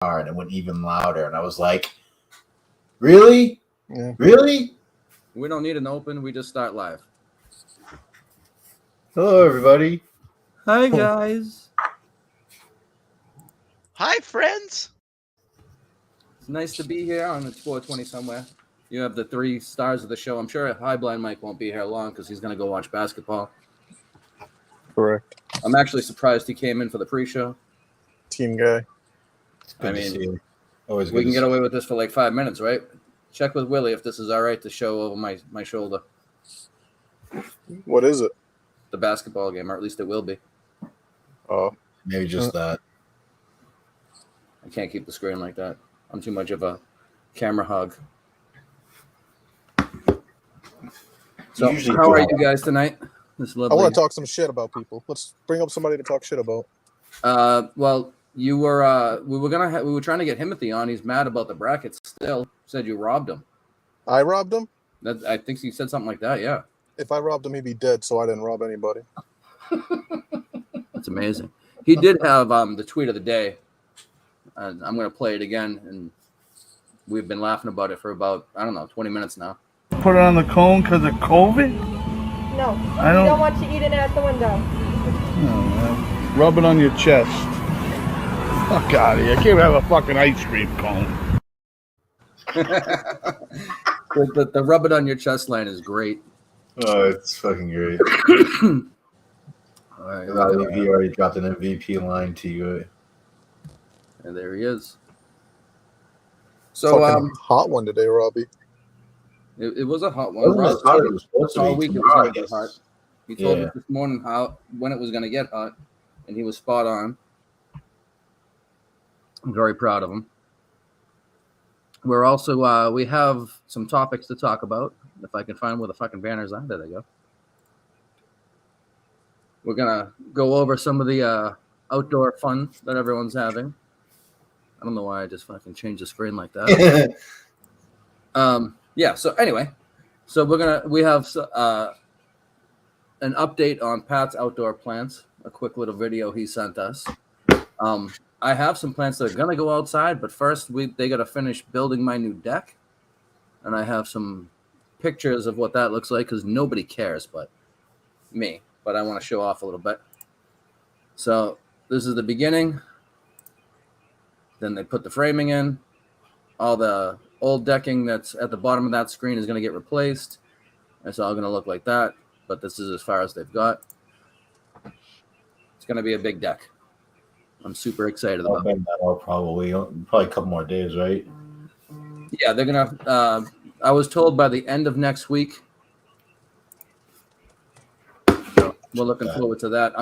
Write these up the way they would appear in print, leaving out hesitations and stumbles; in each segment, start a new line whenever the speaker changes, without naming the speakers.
and it went even louder. And I was like, really?
Yeah.
Really?
We don't need an open. We just start live.
Hello, everybody.
Hi, guys.
Hi, friends.
It's nice to be here on It's 420 somewhere. You have the 3 stars of the show. I'm sure High Blind Mike won't be here long because he's going to go watch basketball.
Correct.
I'm actually surprised he came in for the pre-show.
Team guy.
I mean,
always
we can get away with this for like 5 minutes, right? Check with Willie if this is all right to show over my shoulder.
What is it?
The basketball game, or at least it will be.
Oh,
maybe just that.
I can't keep the screen like that. I'm too much of a camera hog. So, how are you guys tonight? This lovely...
I want to talk some shit about people. Let's bring up somebody to talk shit about.
Well, you were we were trying to get Himothy on. He's mad about the brackets still. Said you robbed him.
I robbed him?
I think he said something like that, yeah.
If I robbed him, he'd be dead, so I didn't rob anybody.
That's amazing. He did have the tweet of the day. I'm going to play it again, and we've been laughing about it for about, 20 minutes now.
Put it on the cone because of COVID?
No, I don't want you eating it at the window.
No, rub it on your chest. Fuck out of here. I can't have a fucking ice cream cone.
the rub it on your chest line is great.
Oh, it's fucking great.
All right,
he already dropped an MVP line to you.
And there he is. So,
hot one today, Robbie.
It was a hot one.
It was
all week it was going to get hot. He told us this morning when it was going to get hot, and he was spot on. I'm very proud of him. We're also we have some topics to talk about. If I can find where the fucking banners are, there they go. We're gonna go over some of the outdoor fun that everyone's having. I don't know why I just fucking changed the screen like that. Yeah. So anyway, we have an update on Pat's outdoor plants. A quick little video he sent us. I have some plants that are gonna go outside, but first they gotta finish building my new deck, and I have some pictures of what that looks like because nobody cares but me. But I want to show off a little bit. So this is the beginning. Then they put the framing in. All the old decking that's at the bottom of that screen is going to get replaced. It's all going to look like that. But this is as far as they've got. It's going to be a big deck. I'm super excited about it.
Probably a couple more days, right?
Yeah, they're going to... I was told by the end of next week. So we're looking forward to that.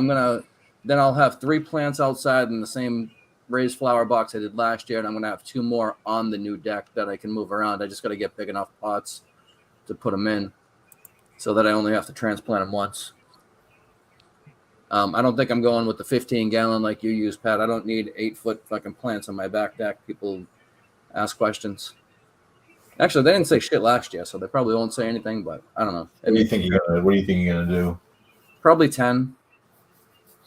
Then I'll have 3 plants outside in the same raised flower box I did last year, and I'm going to have 2 more on the new deck that I can move around. I just got to get big enough pots to put them in so that I only have to transplant them once. I don't think I'm going with the 15-gallon like you use, Pat. I don't need 8-foot fucking plants on my back deck. People ask questions. Actually, they didn't say shit last year, so they probably won't say anything, but I don't know.
What do you think you're gonna do?
Probably 10.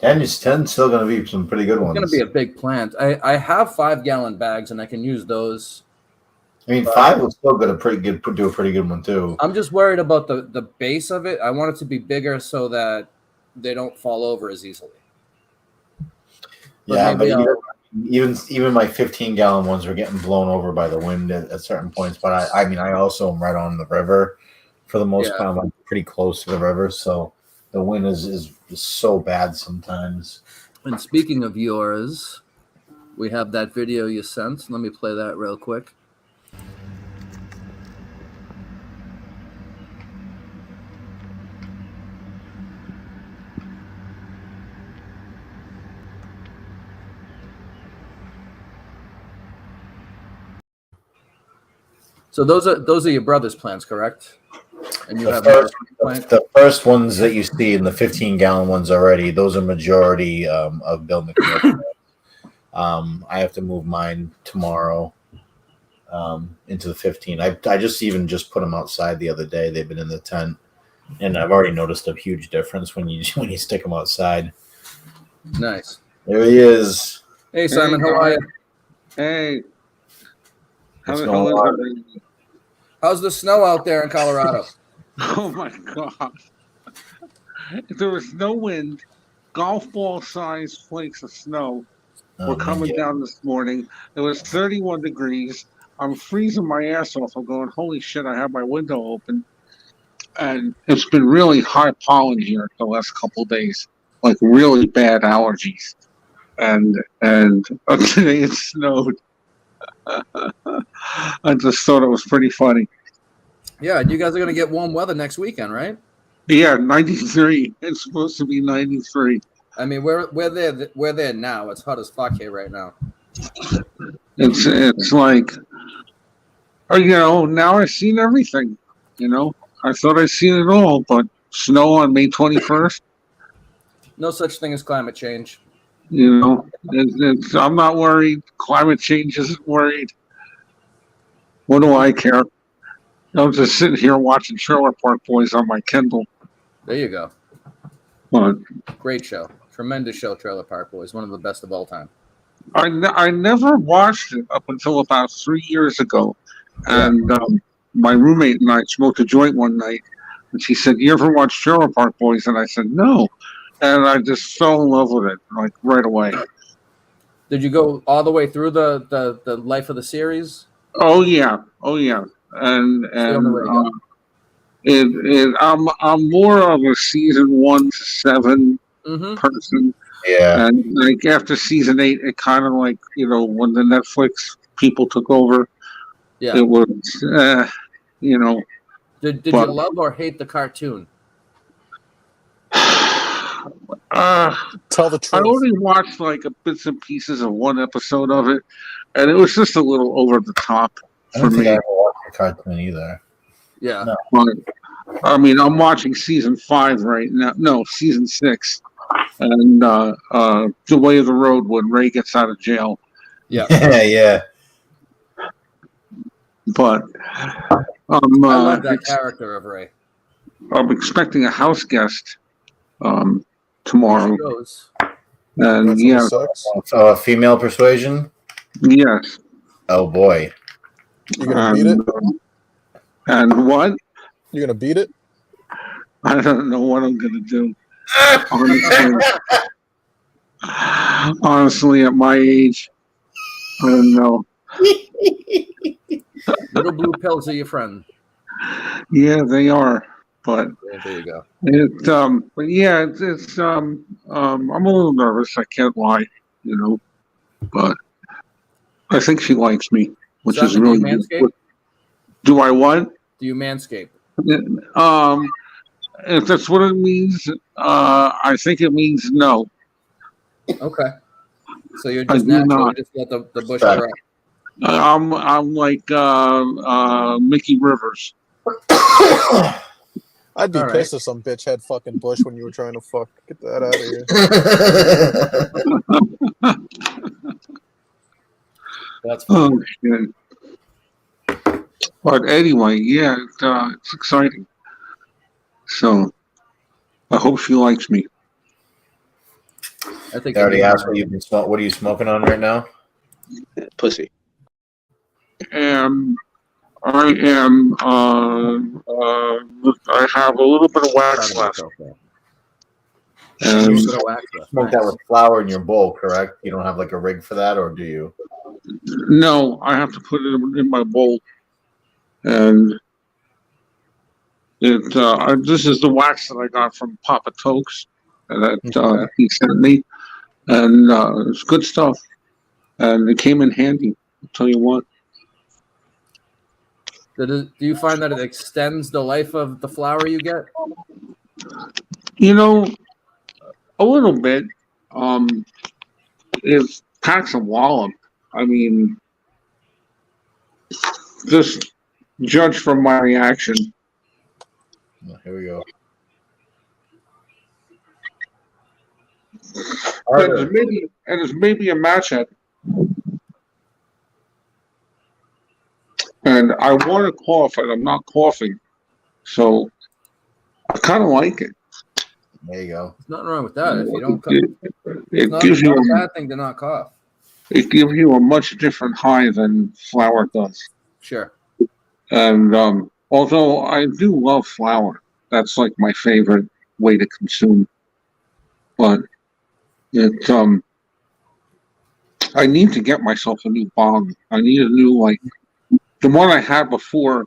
10 still gonna be some pretty good ones.
It's gonna be a big plant. I have 5-gallon bags and I can use those.
I mean, 5 will still do a pretty good one too.
I'm just worried about the base of it. I want it to be bigger so that they don't fall over as easily.
But even my 15-gallon ones are getting blown over by the wind at certain points. But I also am right on the river for the most part. I'm like pretty close to the river, so the wind is so bad sometimes.
And speaking of yours, we have that video you sent. Let me play that real quick. So those are your brother's plants, correct? And you have
the first ones that you see in the 15-gallon ones already. Those are majority of Bill McNeil. I have to move mine tomorrow into the 15. I just put them outside the other day. They've been in the tent, and I've already noticed a huge difference when you stick them outside.
Nice.
There he is.
Hey Simon, how are you?
Hey, how
What's
the
going
hell
on?
is it?
How's the snow out there in Colorado?
Oh my God. There was no wind. Golf ball sized flakes of snow were
Oh man,
coming
yeah.
down this morning. It was 31 degrees. I'm freezing my ass off. I'm going, holy shit, I have my window open. And it's been really high pollen here the last couple of days, like really bad allergies. And today it snowed. I just thought it was pretty funny.
Yeah, you guys are gonna get warm weather next weekend, right?
Yeah, 93. It's supposed to be 93.
I mean, we're there now. It's hot as fuck here right now.
It's like, oh, now I've seen everything. I thought I'd seen it all, but snow on May 21st.
No such thing as climate change.
I'm not worried. Climate change isn't worried. What do I care? I'm just sitting here watching Trailer Park Boys on my Kindle.
There you go.
But
Great show. Tremendous show, Trailer Park Boys. One of the best of all time.
I never watched it up until about 3 years ago. And my roommate and I smoked a joint one night. And she said, "You ever watch Trailer Park Boys?" And I said, "No." And I just fell in love with it, like right away.
Did you go all the way through the life of the series?
Oh yeah. And
the only way to go.
I'm more of a season 1 to 7 person.
Yeah.
And like after season 8, it kind of like when the Netflix people took over.
Yeah.
It was
Did you love or hate the cartoon?
Tell the truth.
I only watched like bits and pieces of one episode of it, and it was just a little over the top
I
for
don't think
me.
I ever watched the cartoon either.
Yeah.
No.
But, I mean, I'm watching season 5 right now. No, season 6, and The Way of the Road when Ray gets out of jail.
Yeah.
Yeah.
But
I love that character of Ray.
I'm expecting a house guest tomorrow,
Shows.
and
That's
yeah,
sucks.
So female persuasion?
yes.
Oh boy.
You gonna beat it?
And what?
You gonna beat it?
I don't know what I'm gonna do. Honestly, at my age, I don't know.
Little blue pills are your friend.
Yeah, they are, but
There you go.
but yeah, I'm a little nervous. I can't lie, but I think she likes me, which
Does
is
that mean
really
you
good.
manscape?
Do I what?
Do you manscape?
If that's what it means, I think it means no.
Okay. So you're
I
just
do
naturally
not.
just let the bush
Right.
grow.
I'm like Mickey Rivers.
I'd be
All right.
pissed if some bitch had fucking Bush when you were trying to fuck. Get that out of here.
That's fine.
Oh shit. But anyway, yeah, it's exciting. So I hope she likes me.
I think
I already asked what you've been smoking. What are you smoking on right now?
Pussy.
And I am. I have a little bit of wax left. And
You smoke that with flour in your bowl, correct? You don't have like a rig for that, or do you?
no, I have to put it in my bowl. And this is the wax that I got from Papa Tokes that he sent me, and it's good stuff. And it came in handy. I'll tell you what.
Do you find that it extends the life of the flower you get?
A little bit. It packs a wallop. I mean, just judge from my reaction.
Here we go.
And it's maybe a match head. And I want to cough, and I'm not coughing. So I kind of like it.
There you go.
There's nothing wrong with that. If you don't cough,
It
it's
gives
not
you
a bad thing to not cough.
it gives you a much different high than flour does.
Sure.
And although I do love flour, that's like my favorite way to consume. But it I need to get myself a new bong. I need a new, like, the one I had before.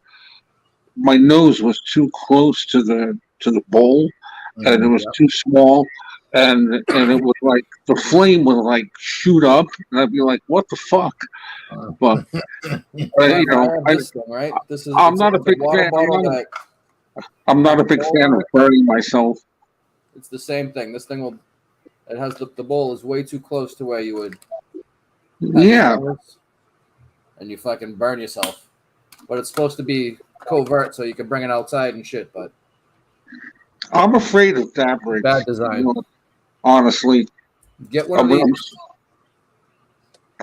My nose was too close to the bowl, and it was too small, and it would, like, the flame would, like, shoot up, and I'd be like, "What the fuck?" But you know,
this thing, right? This is.
I'm not a big
water
fan.
bottle
I'm not a big fan of burning myself.
It's the same thing. This thing will. It has the bowl is way too close to where you would.
Yeah.
And you fucking burn yourself. But it's supposed to be covert, so you can bring it outside and shit. But
I'm afraid of that bridge.
bad design.
You know, honestly.
Get one of these.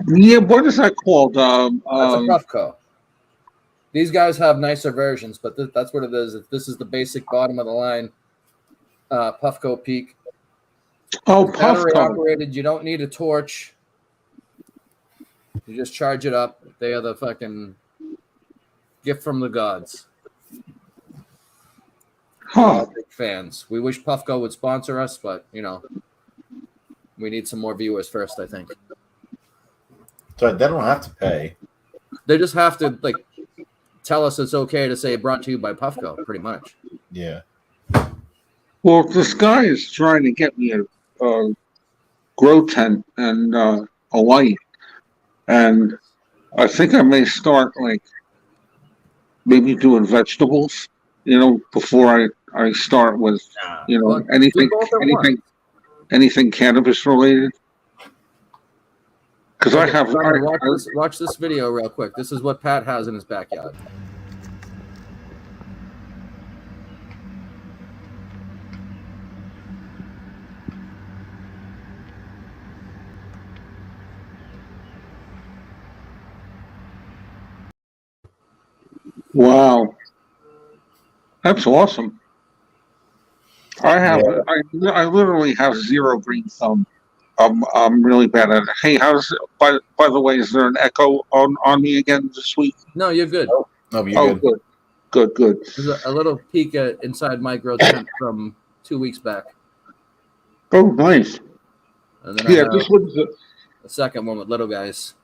Yeah, what is that called?
That's a Puffco. These guys have nicer versions, but that's what it is. This is the basic bottom of the line Puffco Peak.
Oh,
Battery
Puffco.
operated. You don't need a torch. You just charge it up. They are the fucking gift from the gods.
Huh.
Big fans. We wish Puffco would sponsor us, but you know, we need some more viewers first, I think.
So they don't have to pay.
They just have to like tell us it's okay to say brought to you by Puffco, pretty much.
Yeah.
Well, this guy is trying to get me a grow tent and a light, and I think I may start, like, maybe doing vegetables, you know, before I start with, you know,
Well,
anything cannabis related. Because I
Okay,
have
watch this video real quick. This is what Pat has in his backyard.
Wow, that's awesome. I literally have zero green thumb. I'm really bad at it. Hey, how's by the way, is there an echo on me again this week?
No, you're good.
No, you're good.
Good.
There's a little peek inside my grow tent from 2 weeks back.
Oh, nice.
And then
Yeah, this one's
the second one with little guys.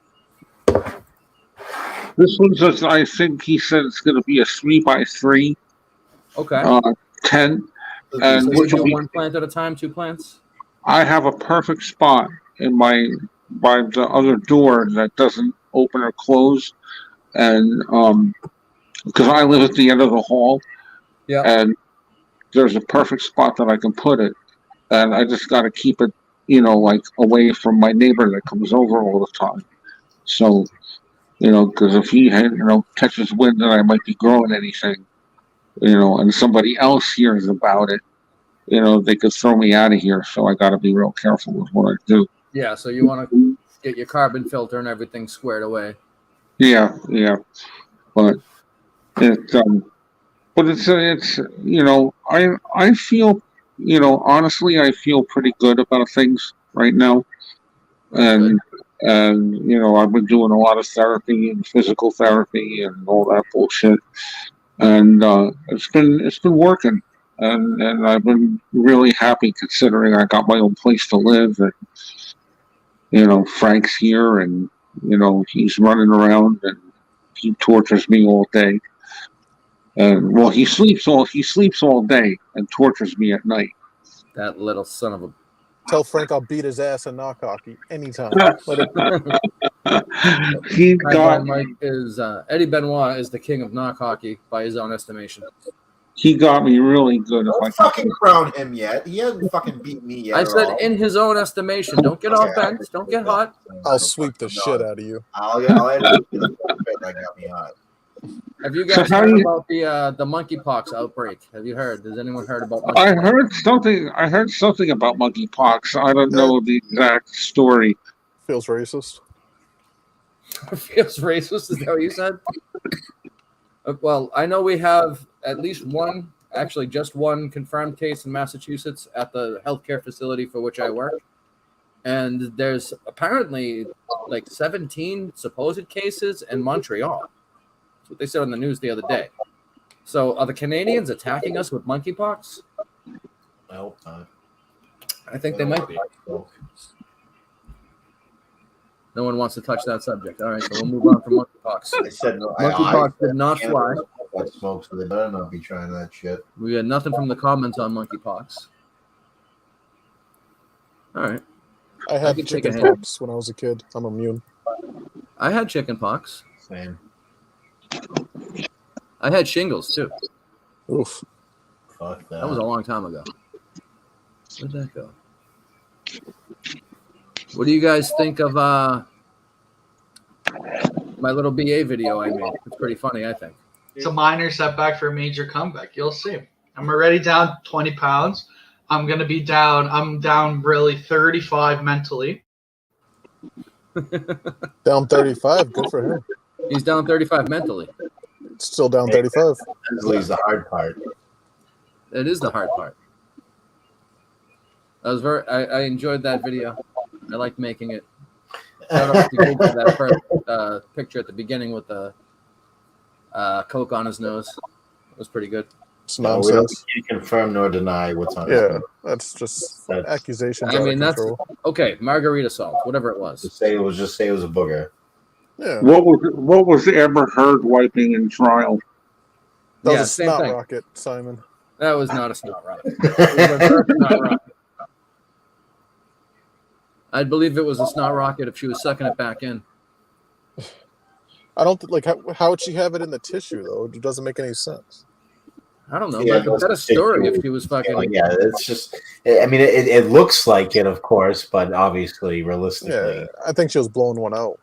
I think he said it's going to be a 3x3.
Okay.
Tent. And
So you do one plant at a time, 2 plants?
I have a perfect spot by the other door that doesn't open or close, and because I live at the end of the hall,
yeah,
and there's a perfect spot that I can put it, and I just got to keep it, you know, like away from my neighbor that comes over all the time. So, you know, because if he catches wind that I might be growing anything, you know, and somebody else hears about it, you know, they could throw me out of here. So I got to be real careful with what I do.
Yeah. So you want to get your carbon filter and everything squared away.
Yeah. But it's you know, I feel, you know, honestly, I feel pretty good about things right now, and you know, I've been doing a lot of therapy and physical therapy and all that bullshit, and it's been working. And I've been really happy considering I got my own place to live, and you know, Frank's here, and you know, he's running around and he tortures me all day. And well, he sleeps all day and tortures me at night.
That little son of a.
Tell Frank I'll beat his ass in knock hockey anytime.
He got me.
Eddie Benoit is the king of knock hockey by his own estimation.
He got me really good.
Don't fucking crown him yet. He hasn't fucking beat me yet.
I said in his own estimation. Don't get all bent. Don't get hot.
I'll sweep the shit out of you.
I'll edit it that got me hot.
Have you guys heard about the monkeypox outbreak? Have you heard? Has anyone heard about monkeypox?
I heard something about monkeypox. I don't know the exact story.
Feels racist.
Feels racist? Is that what you said? Well, I know we have at least one, actually just one confirmed case in Massachusetts at the healthcare facility for which I work. And there's apparently like 17 supposed cases in Montreal. That's what they said on the news the other day. So are the Canadians attacking us with monkeypox?
I hope not.
I think they might be. No one wants to touch that subject. All right, so we'll move on from monkeypox.
I said no.
Monkeypox did not fly.
That smoke, so they better not be trying that shit.
We got nothing from the comments on monkeypox. All right.
I had chicken pox when I was a kid. I'm immune.
I had chicken pox.
Same.
I had shingles too.
Oof.
Fuck that.
That was a long time ago. Where'd that go? What do you guys think of my little BA video I made? It's pretty funny, I think.
It's a minor setback for a major comeback. You'll see. I'm already down 20 pounds. I'm down really 35 mentally.
Down 35. Good for him.
He's down 35 mentally.
Still down 35.
Mentally the hard part.
It is the hard part. I enjoyed that video. I liked making it. Shout out to Google for that first picture at the beginning with the Coke on his nose. It was pretty good.
It's nonsense.
We can't confirm nor deny what's on.
Yeah, that's just accusations.
I mean, that's okay. Margarita salt, whatever it was.
Just say it was a booger.
Yeah.
What was Amber Heard wiping in trial?
That was
Yeah,
a
same
snot
thing.
rocket, Simon.
That was not a snot rocket. It was a reverse snot rocket. I'd believe it was a snot rocket if she was sucking it back in.
I don't like how would she have it in the tissue though? It doesn't make any sense.
I don't know.
Yeah,
Like, that's a story if she was fucking.
Yeah, it's just. I mean, it looks like it, of course, but obviously, realistically,
Yeah, I think she was blowing one out.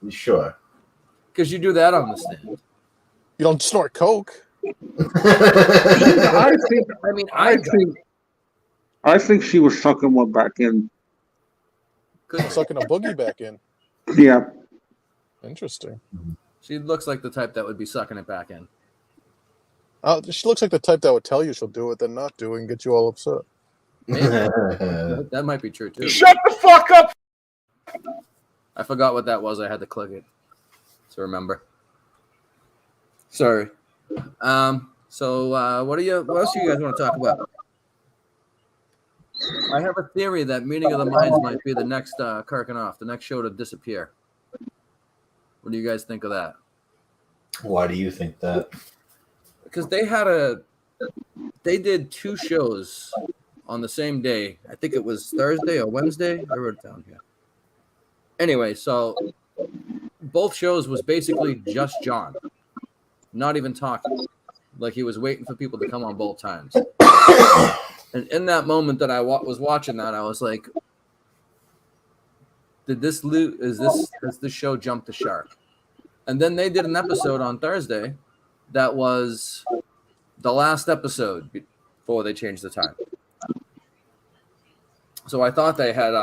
Sure.
Because you do that on the stand.
You don't snort coke.
I think she was sucking one back in.
Sucking a boogie back in.
Yeah.
Interesting.
She looks like the type that would be sucking it back in.
She looks like the type that would tell you she'll do it, then not do it, and get you all upset.
Maybe. That might be true too.
Shut the fuck up!
I forgot what that was. I had to click it to remember. Sorry. So what else do you guys want to talk about? I have a theory that Meeting of the Minds might be the next Kirkin-off, the next show to disappear. What do you guys think of that?
Why do you think that?
Because they did 2 shows on the same day. I think it was Thursday or Wednesday. I wrote it down here. Anyway, so both shows was basically just John, not even talking. Like he was waiting for people to come on both times. And in that moment that I was watching that, I was like, does this show jump the shark? And then they did an episode on Thursday that was the last episode before they changed the time. So I thought they had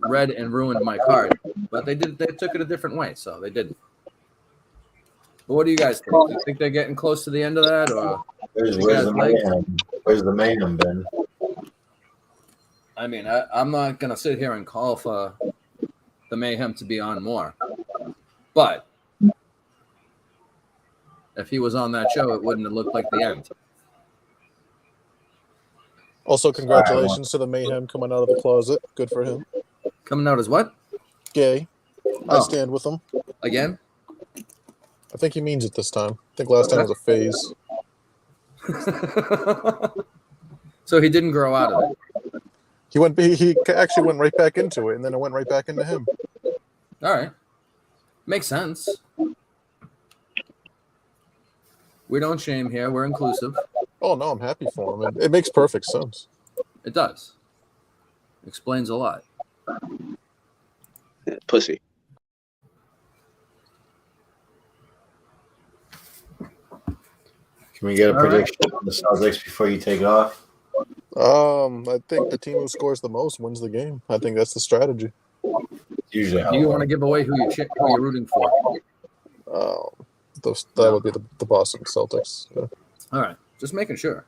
read and ruined my card, but they took it a different way, so they didn't. But what do you guys think? Do you think they're getting close to the end of that, or
Where's the mayhem been?
I mean, I'm not gonna sit here and call for the mayhem to be on more, but if he was on that show, it wouldn't have looked like the end.
Also, congratulations to the Mayhem coming out of the closet. Good for him.
Coming out as what?
Gay. I
Oh.
stand with him.
Again?
I think he means it this time. I think last time was a phase.
So he didn't grow out of it.
He actually went right back into it, and then it went right back into him.
All right. Makes sense. We don't shame here. We're inclusive.
Oh, no, I'm happy for him. It makes perfect sense.
It does. Explains a lot.
Pussy.
Can we get a
All right.
prediction on the Celtics before you take off?
I think the team who scores the most wins the game. I think that's the strategy.
Usually, how
Do you want to give away who you're rooting for?
That would be the Boston Celtics. Yeah.
All right. Just making sure.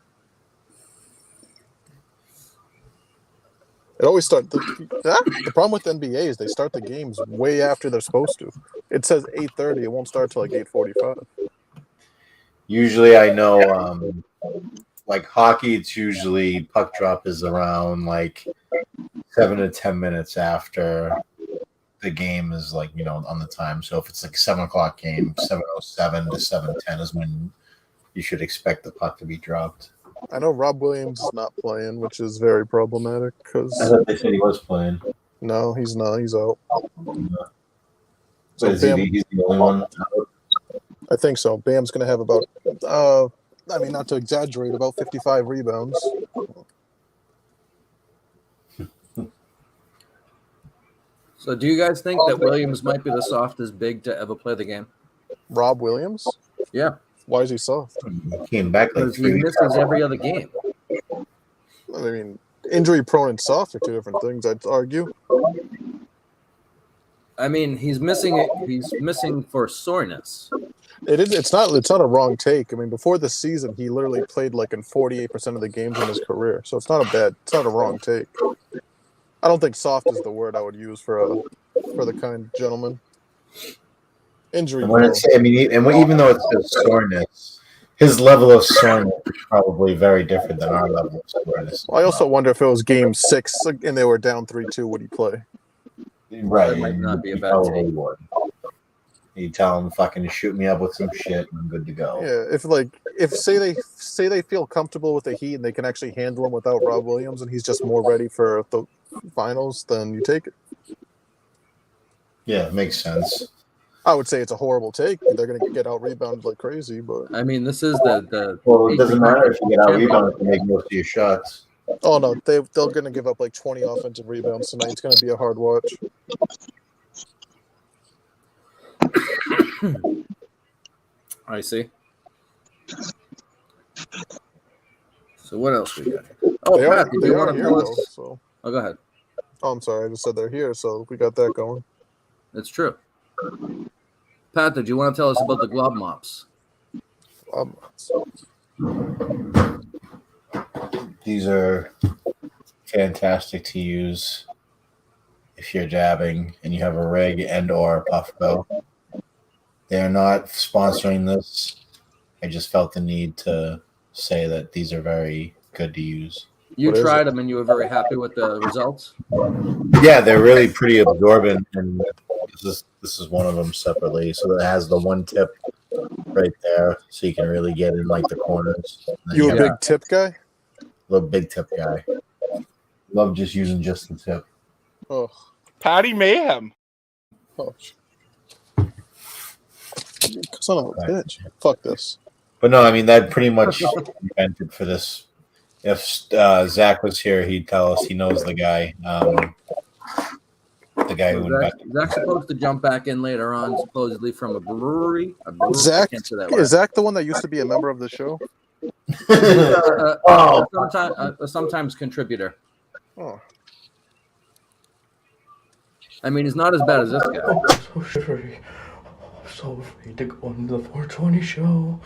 It always starts. The problem with NBA is they start the games way after they're supposed to. It says 8:30. It won't start till like 8:45.
Usually, I know, like hockey, it's usually puck drop is around like 7 to 10 minutes after the game is like, on the time. So if it's like 7 o'clock game, 7:07 to 7:10 is when you should expect the puck to be dropped.
I know Rob Williams is not playing, which is very problematic
I
because
thought they said he was playing.
no, he's not. He's out.
So
So Bam,
he's the only one out?
I think so. Bam's going to have about, not to exaggerate, about 55 rebounds.
So, do you guys think that Williams might be the softest big to ever play the game?
Rob Williams?
Yeah,
Why is he soft?
He came back like
because he
3 weeks
misses every other game.
I mean, injury prone and soft are two different things, I'd argue.
I mean, he's missing it. He's missing for soreness.
It's not a wrong take. I mean, before the season, he literally played like in 48% of the games in his career. So it's not a wrong take. I don't think soft is the word I would use for the kind gentleman. Injury
And when
prone.
even though it says soreness, his level of soreness is probably very different than our level of soreness.
I also wonder if it was game 6 and they were down 3-2, would he play?
Right.
That might not be a
You
bad
probably
take.
would. You tell him fucking shoot me up with some shit and I'm good to go.
Yeah, if say they feel comfortable with the Heat and they can actually handle him without Rob Williams and he's just more ready for the finals, then you take it.
Yeah, it makes sense.
I would say it's a horrible take. They're going to get out rebounded like crazy, but
I mean, this is the
Well, it doesn't matter if you get out rebounded if you make most of your shots.
oh no, they're going to give up like 20 offensive rebounds tonight. It's going to be a hard watch.
I see. So what else we got? Oh, Pat, did you want to
here,
tell
though,
us?
so.
Oh, go ahead.
Oh, I'm sorry. I just said they're here, so we got that going.
It's true. Pat, did you want to tell us about the Glob Mops?
These are fantastic to use if you're dabbing and you have a rig and or a Puffco. They're not sponsoring this. I just felt the need to say that these are very good to use.
You
What is
tried
it?
them and you were very happy with the results?
Yeah, they're really pretty absorbent, and this is one of them separately. So it has the one tip right there, so you can really get in like the corners. And then
You a
have
big tip guy?
little big tip guy. Love just using just the tip.
Oh,
Patty Mayhem.
oh. Son of a bitch. Fuck this.
But no, I mean that pretty much invented for this. If Zack was here, he'd tell us he knows the guy. The guy who invented.
Zach's supposed to jump back in later on, supposedly from a brewery.
Zach,
I can't say that word.
is Zach the one that used to be a member of the show?
Sometimes contributor.
Oh.
I mean, he's not as bad as this guy.
So shivery. So afraid to go on the 420 show.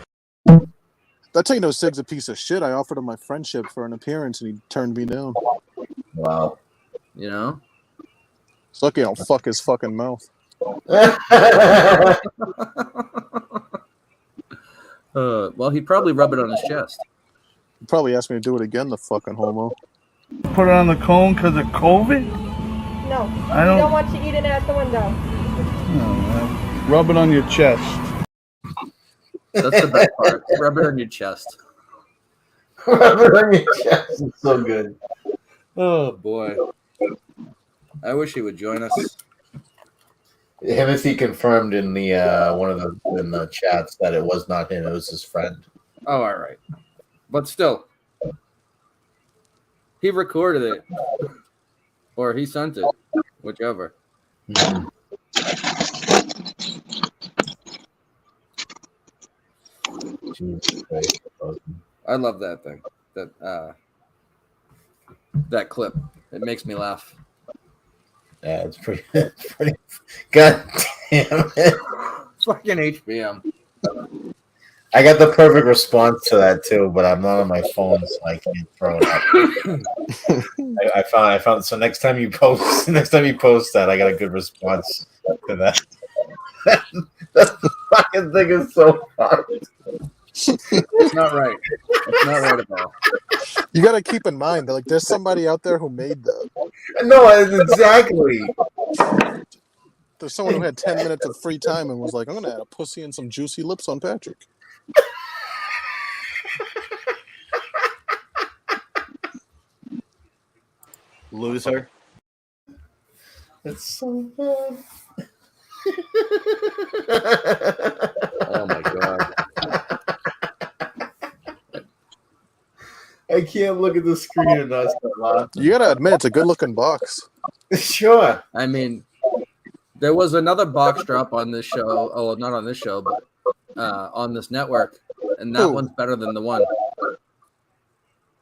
That Techno Sig's a piece of shit. I offered him my friendship for an appearance and he turned me down.
Wow.
You know?
It's lucky I don't fuck his fucking mouth.
Well, he'd probably rub it on his chest.
He probably asked me to do it again, the fucking homo.
Put it on the cone because of COVID?
No,
I
we
don't-
don't want you eating at the window.
Rub it on your chest.
That's the best part. Rub it on your chest.
Rub it on your chest. It's so good.
Oh, boy. I wish he would join us.
Himothy confirmed in the in the chats that it was not him; it was his friend.
Oh, all right. But still, he recorded it. Or he sent it. Whichever.
Mm-hmm. Jesus Christ.
I love that thing. That clip. It makes me laugh.
Yeah, it's pretty. God damn it!
Fucking HBM.
I got the perfect response to that too, but I'm not on my phone, so I can't throw it up. I found. So next time you post that, I got a good response to that. That fucking thing is so fucked.
It's not right. It's not right at all.
You got to keep in mind that like there's somebody out there who made that.
No, exactly.
There's someone who had 10 minutes of free time and was like, I'm gonna add a pussy and some juicy lips on Patrick.
Loser.
It's so bad.
Oh my god.
I can't look at the screen and not start laughing.
You gotta admit, it's a good looking box.
Sure.
I mean, there was another box drop on this show. Oh, not on this show, but on this network, and that
Who?
one's better than the one.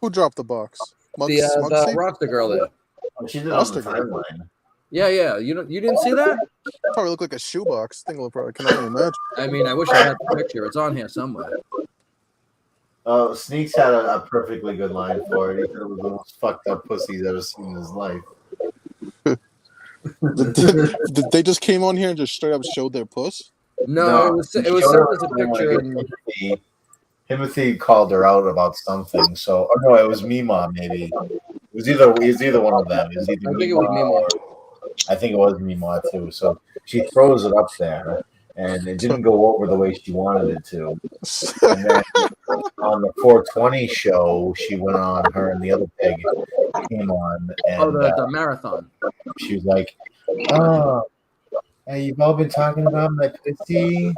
Who dropped the box?
The Rock the girl there.
She did on the timeline.
Yeah. You didn't see that?
Probably look like a shoebox. Thing will probably can only imagine.
I mean, I wish I had the picture. It's on here somewhere.
Oh, Sneaks had a perfectly good line for it. He said it was the most fucked up pussy he's ever seen in his life.
Did they just came on here and just straight up showed their puss?
No, it was sent as a picture. And
Timothy called her out about something. So, oh no, it was Mima. Maybe it was either one of them. It was either
I think it was Mima.
I think it was Mima too. So she throws it up there, and it didn't go over the way she wanted it to. And then on the 420 show, she went on. Her and the other pig came on, and
the marathon.
she was like, "Oh, hey, you've all been talking about my pussy."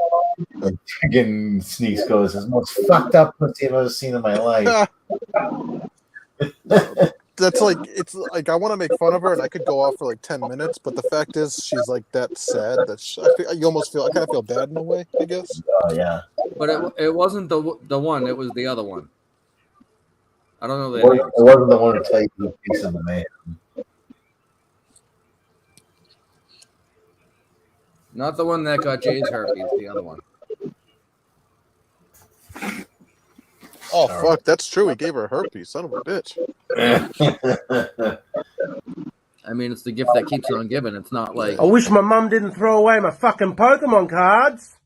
And friggin' Sneaks goes, "It's the most fucked up pussy I've ever seen in my life."
That's like it's like I want to make fun of her and I could go off for like 10 minutes, but the fact is she's like that sad that you almost feel I kind of feel bad in a way, I guess.
Oh yeah.
But it wasn't the one. It was the other one. I don't know.
It wasn't the one to tell you the piece of the man.
Not the one that got Jay's herpes. The other one.
Oh fuck, that's true. He gave her herpes, son of a bitch.
I mean, it's the gift that keeps on giving. It's not like
I wish my mum didn't throw away my fucking Pokemon cards.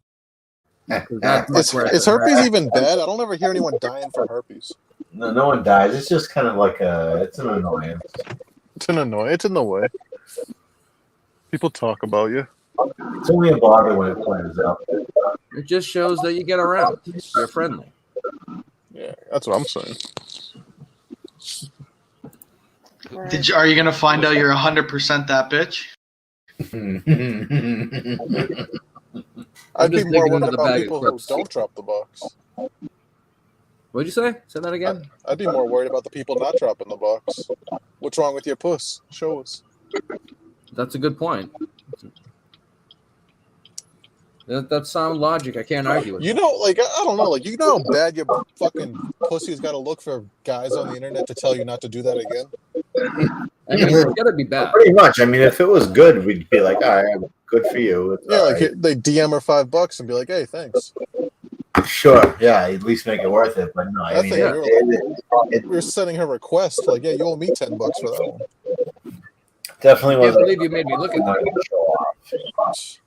Is herpes even bad? I don't ever hear anyone dying from herpes.
No one dies. It's just kind of like it's an annoyance.
It's an annoyance. It's in the way. People talk about you.
It's only a bother when it flares up.
it just shows that you get around. You're friendly.
Yeah, that's what I'm saying.
Are you gonna find out you're 100% that bitch?
I'd be more worried about people who don't drop the box.
What'd you say? Say that again.
I'd be more worried about the people not dropping the box. What's wrong with your puss? Show us.
That's a good point. That's sound logic. I can't argue with.
You know, like I don't know, like you know how bad your fucking pussy's got to look for guys on the internet to tell you not to do that again.
I mean, it's gotta be bad.
Pretty much. I mean, if it was good, we'd be like, "All right, good for you." It's
Yeah, like
right.
they DM her $5 and be like, "Hey, thanks."
Sure, yeah, at least make it worth it. But no, I mean,
we're sending her request like, "Yeah, you owe me $10 for that one."
Definitely
I can't
wasn't.
believe you made me look at that.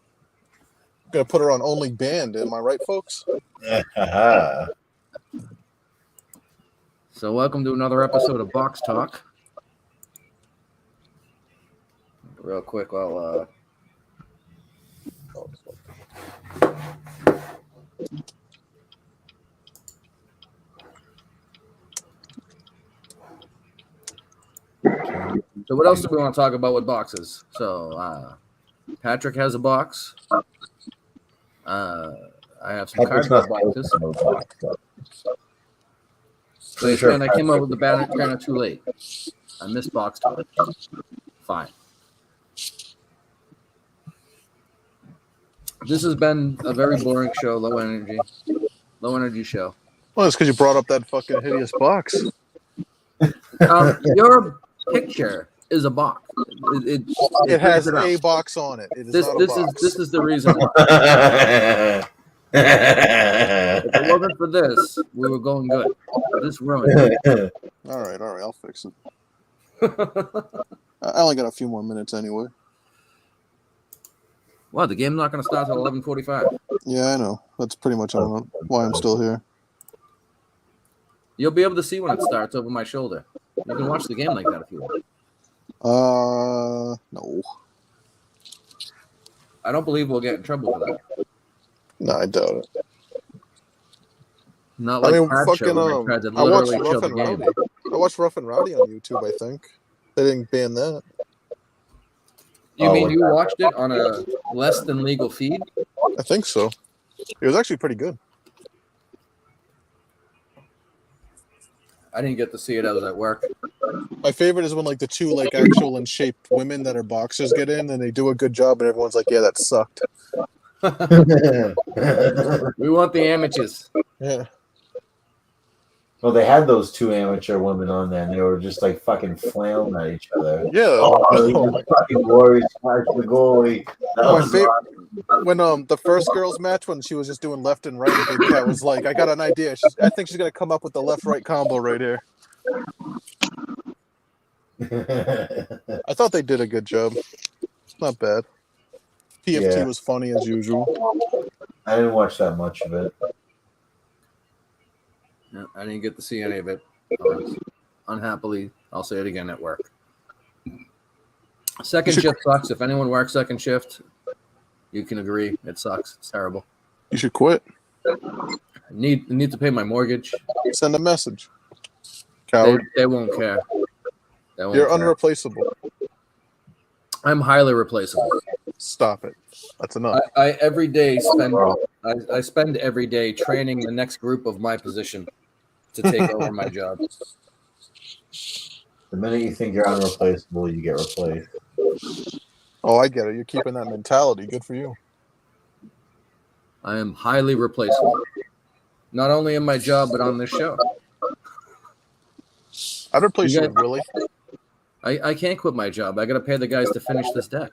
Gonna put her on Only Band, am I right, folks?
So welcome to another episode of Box Talk. Real quick, while so what else do we want to talk about with boxes? So Patrick has a box. I have some cardboard boxes. So I came up with the banner kind of too late. I missed Box Talk. Fine. This has been a very boring show, low energy show.
Well, it's because you brought up that fucking hideous box.
Your picture is a box.
It has a box on it. It is not a box.
This is the reason why. If it wasn't for this, we were going good. This ruined it.
All right, I'll fix it. I only got a few more minutes anyway.
Wow, the game's not going to start till 11:45.
Yeah, I know. That's pretty much why I'm still here.
You'll be able to see when it starts over my shoulder. You can watch the game like that if you want.
No.
I don't believe we'll get in trouble for that.
No, I doubt it.
Not like Pat
fucking
Show, where I tried to
I watched
literally kill
Rough
the
and
game.
Rowdy. I watched Rough and Rowdy on YouTube. I think they didn't ban that.
You mean you watched it on a less than legal feed?
I think so. It was actually pretty good.
I didn't get to see it. I was at work.
My favorite is when like the two like actual and shaped women that are boxers get in and they do a good job and everyone's like, yeah, that sucked.
We want the amateurs.
Yeah.
Well, they had those two amateur women on there, and they were just like fucking flailing at each other.
Yeah.
Oh my fucking Warriors smash the goalie.
My favorite, when the first girls match when she was just doing left and right, Big Cat was like, I got an idea. I think she's gonna come up with the left-right combo right here. I thought they did a good job. Not bad. PFT was funny as usual.
I didn't watch that much of it.
Yeah, I didn't get to see any of it. Unhappily, I'll say it again, at work. Second shift sucks. If anyone works second shift, you can agree it sucks. It's terrible.
You should quit.
I need to pay my mortgage.
Send a message. Coward.
They won't care.
You're unreplaceable.
I'm highly replaceable.
Stop it. That's enough.
I every day spend I spend every day training the next group of my position to take over my job.
The minute you think you're unreplaceable, you get replaced.
Oh, I get it. You're keeping that mentality. Good for you.
I am highly replaceable. Not only in my job, but on this show.
I'd replace you with Willie.
I can't quit my job. I got to pay the guys to finish this deck.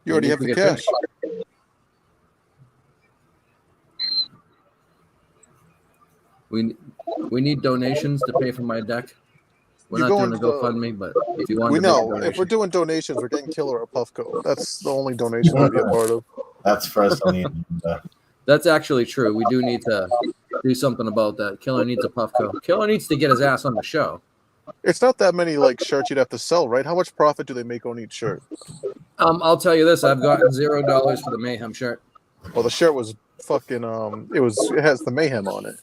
You already have the cash.
We need donations to pay for my deck. We're not doing a GoFundMe, but if you want
we
to
know if we're doing donations, we're getting Killer or Puffco. That's the only donation we'll be a part of.
That's first on the agenda.
That's actually true. We do need to do something about that. Killer needs a Puffco. Killer needs to get his ass on the show.
It's not that many like shirts you'd have to sell, right? How much profit do they make on each shirt?
I'll tell you this: I've gotten $0 for the Mayhem shirt.
Well, the shirt was fucking. It has the Mayhem on it.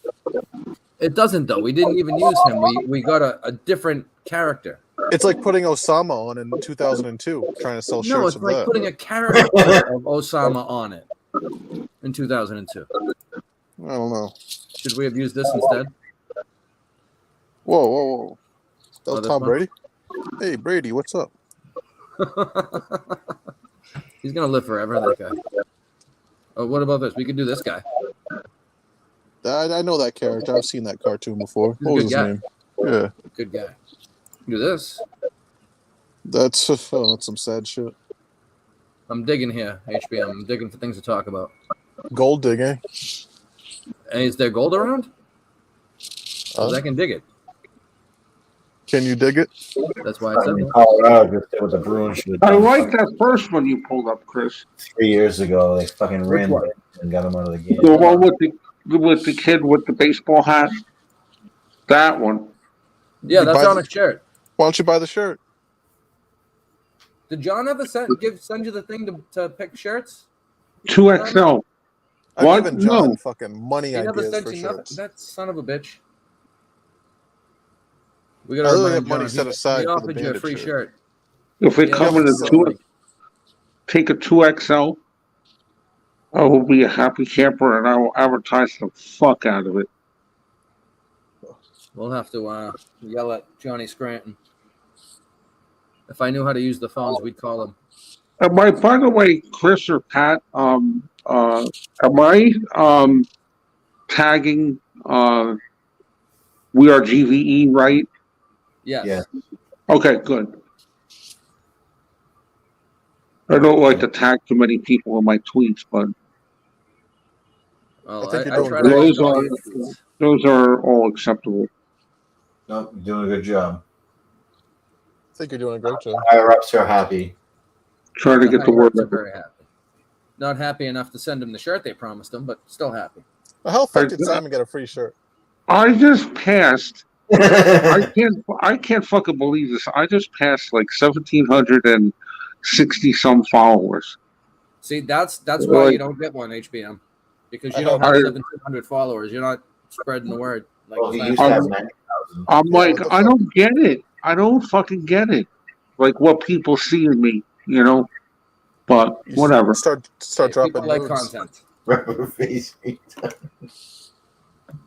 It doesn't though. We didn't even use him. We got a different character.
It's like putting Osama on in 2002, trying to sell shirts.
No, it's
of
like
that.
putting a character of Osama on it in 2002.
I don't know.
Should we have used this instead?
Whoa. That was Tom
one?
Brady? Hey, Brady, what's up?
He's going to live forever, that guy. Oh, what about this? We could do this guy.
I know that character. I've seen that cartoon before.
He's a
What was
good
his
guy.
name? Yeah.
Good guy. Do this.
That's some sad shit.
I'm digging here, HBM. I'm digging for things to talk about.
Gold digging.
And is there gold around? 'Cause I can dig it.
Can you dig it?
That's why I said
In
that.
Colorado, just did what the Bruins should have
I
done
like that first one you pulled up, Chris.
3 years ago. They fucking ran
one?
it and got him out of the game.
The one with the kid with the baseball hat. That one.
Yeah, that's
buy
on
the-
a shirt.
Why don't you buy the shirt?
Did John ever send you the thing to pick shirts?
2XL.
I've
What?
given John
No.
fucking money
He never
ideas
sent
for
you nothing.
shirts.
That son of a bitch. We
I
got
literally have money set aside
He
for the
offered you a
bandit
free
shirt.
shirt.
If it
Yeah,
come in
that's
a
so
2, take a 2XL. I will be a happy camper and I will advertise the fuck out of it.
We'll have to yell at Johnny Scranton. If I knew how to use the phones, we'd call him.
By the way, Chris or Pat, am I tagging We Are GVE right?
Yes.
Yeah.
Okay, good. I don't like to tag too many people in my tweets, but
Well,
I think you're
I
doing
try
great.
to
Those
watch
are
all these.
those are all acceptable.
Nope, you're doing a good job.
I think you're doing a great job.
Higher ups are happy.
Try to
The
get the
higher
word
ups are
out.
very happy. Not happy enough to send him the shirt they promised him, but still happy.
How the fuck did Simon get a free shirt?
I just passed. I can't fucking believe this. I just passed like 1,760 some followers.
See, that's why you don't get one, HBM, because you don't have
I-
1,700 followers. You're not spreading the word. Like
Well, he
fast.
used to have 90,000.
I'm
Yeah,
like,
what the
I
fuck?
don't get it. I don't fucking get it. Like what people see in me, you know. But
You
whatever.
Start
Hey,
dropping
people like
nudes.
content.
Rubber face.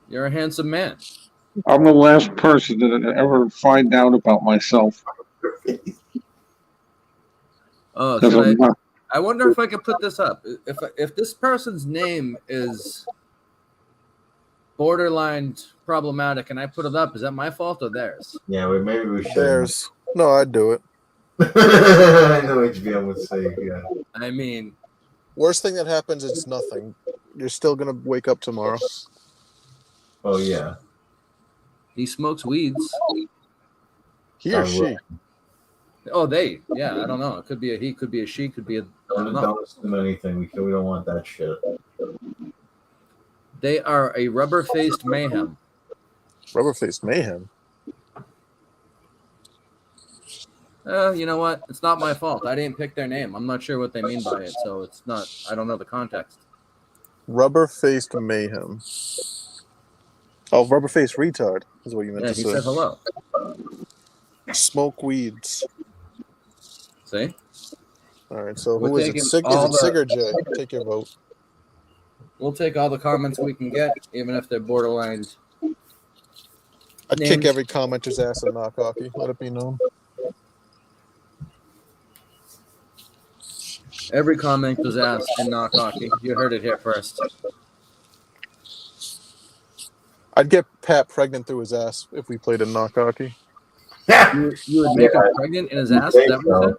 You're a handsome man.
I'm the last person to ever find out about myself.
Oh,
'Cause
should
I'm not-
I wonder if I could put this up. If this person's name is borderline problematic, and I put it up, is that my fault or theirs?
Yeah, maybe we should.
There's no, I'd do it.
I know HBM would say, yeah.
I mean,
Worst thing that happens is nothing. You're still gonna wake up tomorrow.
Oh, yeah.
he smokes weeds.
He or
God
she.
willing.
Oh, they. Yeah, I don't know. It could be a he, could be a she, could be a. I don't know.
Don't assume anything. We don't want that shit.
They are a rubber-faced mayhem.
Rubberface mayhem.
You know what? It's not my fault. I didn't pick their name. I'm not sure what they mean by it, so it's not. I don't know the context.
Rubber-faced mayhem. Oh, rubber-faced retard is what you meant
Yeah,
to
he
say.
said hello.
Smoke weeds.
See?
All right, so
We're
who is it?
taking
Is
all
it
the-
Sig or Jay? Take your vote.
We'll take all the comments we can get, even if they're borderline.
I'd
Names.
kick every commenter's ass in knock hockey. Let it be known.
Every comment was asked in knock hockey. You heard it here first.
I'd get Pat pregnant through his ass if we played in knock hockey.
You would make him pregnant in his ass? Is that what you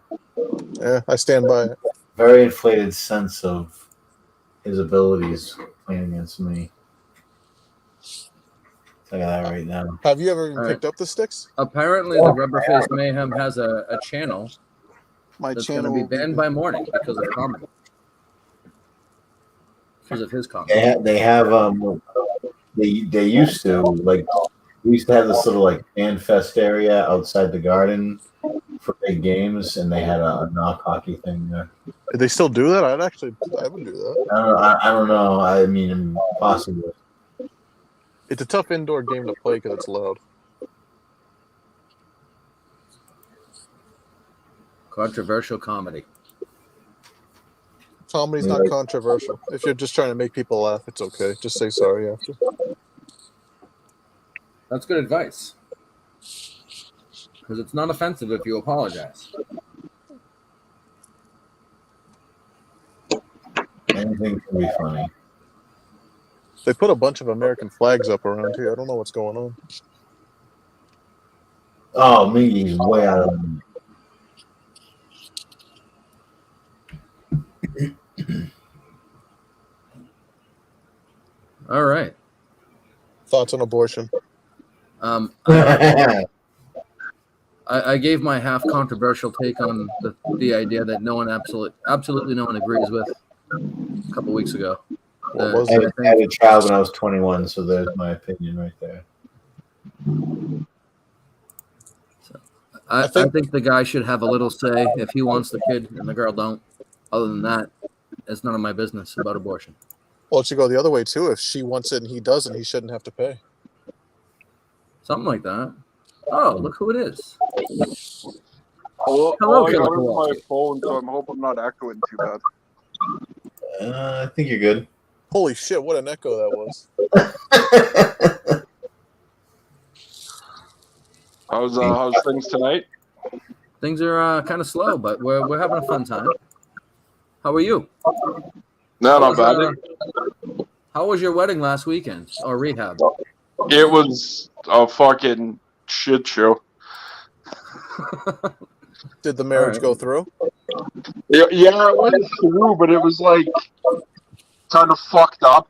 said?
Yeah, I stand by it.
Very inflated sense of his abilities playing against me. Look at that right now.
Have you ever even
All right.
picked up the sticks?
Apparently, the Rubberface Mayhem has a channel
My
that's going
channel
to be
will be
banned by morning because of comment. Because of his comment.
They have they used to, like, we used to have this little like fan fest area outside the garden for big games, and they had a knock hockey thing there.
Do they still do that? I would do that.
I don't know. I mean, possibly.
It's a tough indoor game to play because it's loud.
Controversial comedy.
Comedy's not controversial. If you're just trying to make people laugh, it's okay. Just say sorry after.
That's good advice. Because it's not offensive if you apologize.
Anything can be funny.
They put a bunch of American flags up around here. I don't know what's going on.
Oh, Miggy's way out of the
All right.
Thoughts on abortion?
I gave my half controversial take on the idea that no one absolutely no one agrees with a couple weeks ago.
What was
I
it?
had a child when I was 21, so there's my opinion right there.
I think the guy should have a little say if he wants the kid and the girl don't. Other than that, it's none of my business about abortion.
Well, it should go the other way too. If she wants it and he doesn't, he shouldn't have to pay.
Something like that. Oh, look who it is.
Hello,
Hello,
I
Killer
got it on my
Kowalski.
phone, so I'm hoping I'm not echoing too bad.
I think you're good.
Holy shit! What an echo that was.
How's things tonight?
Things are kind of slow, but we're having a fun time. How are you?
No, not bad.
How was your wedding last weekend or rehab?
It was a fucking shit show.
Did the marriage
Alright.
go through?
Yeah, it went through, but it was like kind of fucked up.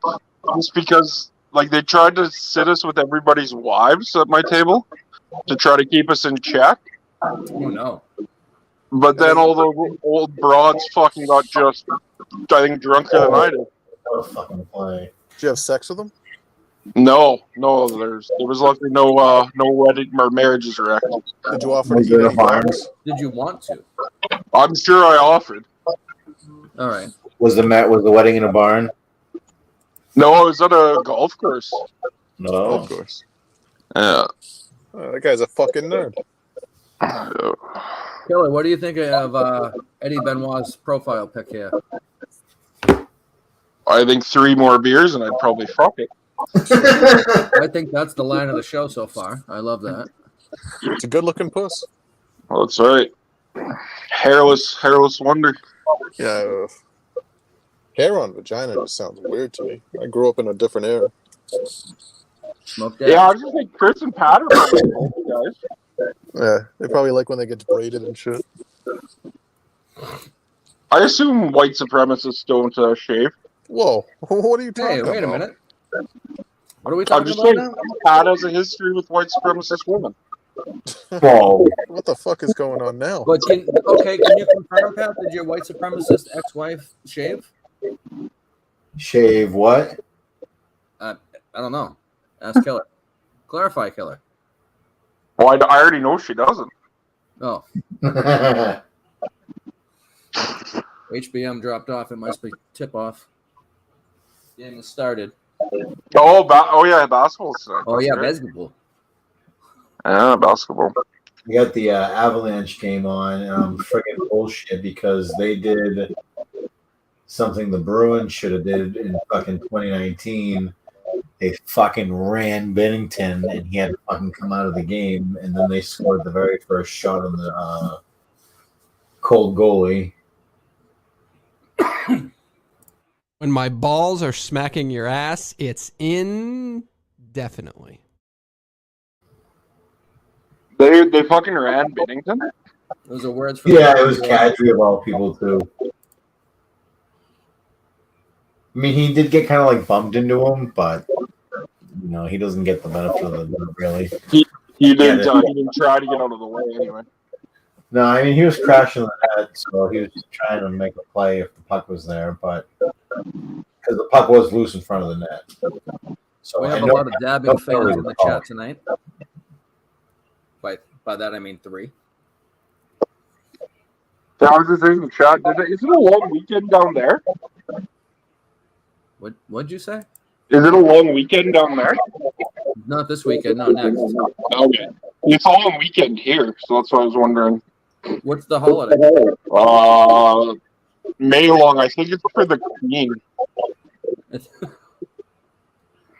just because like they tried to sit us with everybody's wives at my table to try to keep us in check.
Oh no!
But then all the old broads fucking got just, I think, drunker than I did.
What a fucking play.
Did you have sex with them?
No, there was luckily no wedding or marriages wrecked.
Did you offer to
Was
eat
there a
any
barn?
dogs?
Did you want to?
I'm sure I offered.
All right.
Was the wedding in a barn?
No, I was at a golf course.
No.
Of course.
Yeah.
Oh, that guy's a fucking nerd.
Killer, what do you think of Eddie Benoit's profile pic here?
I think 3 more beers and I'd probably fuck it.
I think that's the line of the show so far. I love that.
It's a good-looking puss.
Well, that's right. Hairless wonder.
Yeah. Hair on vagina just sounds weird to me. I grew up in a different era.
Smoke that.
Yeah, I was just like Chris and Pat are probably both guys.
Yeah, they probably like when they get braided and shit.
I assume white supremacists don't shave.
Whoa, what are you talking about?
Hey, wait a minute. What are we
I'm
talking
just
about
saying,
now?
Pat has a history with white supremacist women.
Whoa.
What the fuck is going on now?
But can you confirm, Pat? Did your white supremacist ex-wife shave?
Shave what?
I don't know. Ask Killer. Clarify, Killer.
Well, I already know she doesn't.
Oh, HBM dropped off. It must be tip-off. Game has started.
Oh yeah, basketball.
Oh yeah, basketball.
Yeah, basketball.
We got the Avalanche game on, and I'm friggin' bullshit because they did something the Bruins should have did in fucking 2019. They fucking ran Bennington, and he had to fucking come out of the game, and then they scored the very first shot on the cold goalie.
When my balls are smacking your ass, it's indefinitely.
They fucking ran Bennington?
Those are words for
Yeah, it was Kadri of all people, too. I mean, he did get kind of like bumped into him, but you know, he doesn't get the benefit of the doubt, really.
He didn't try to get out of the way anyway.
No, I mean, he was crashing the net, so he was just trying to make a play if the puck was there, but because the puck was loose in front of the net. So
we have a lot of dabbing fans in the chat tonight. By that I mean 3.
I was just saying in the chat, is it a long weekend down there?
What'd you say?
Is it a long weekend down there?
Not this weekend, no, next.
Okay. It's a long weekend here, so that's what I was wondering.
What's the holiday?
May long. I think it's for the Queen.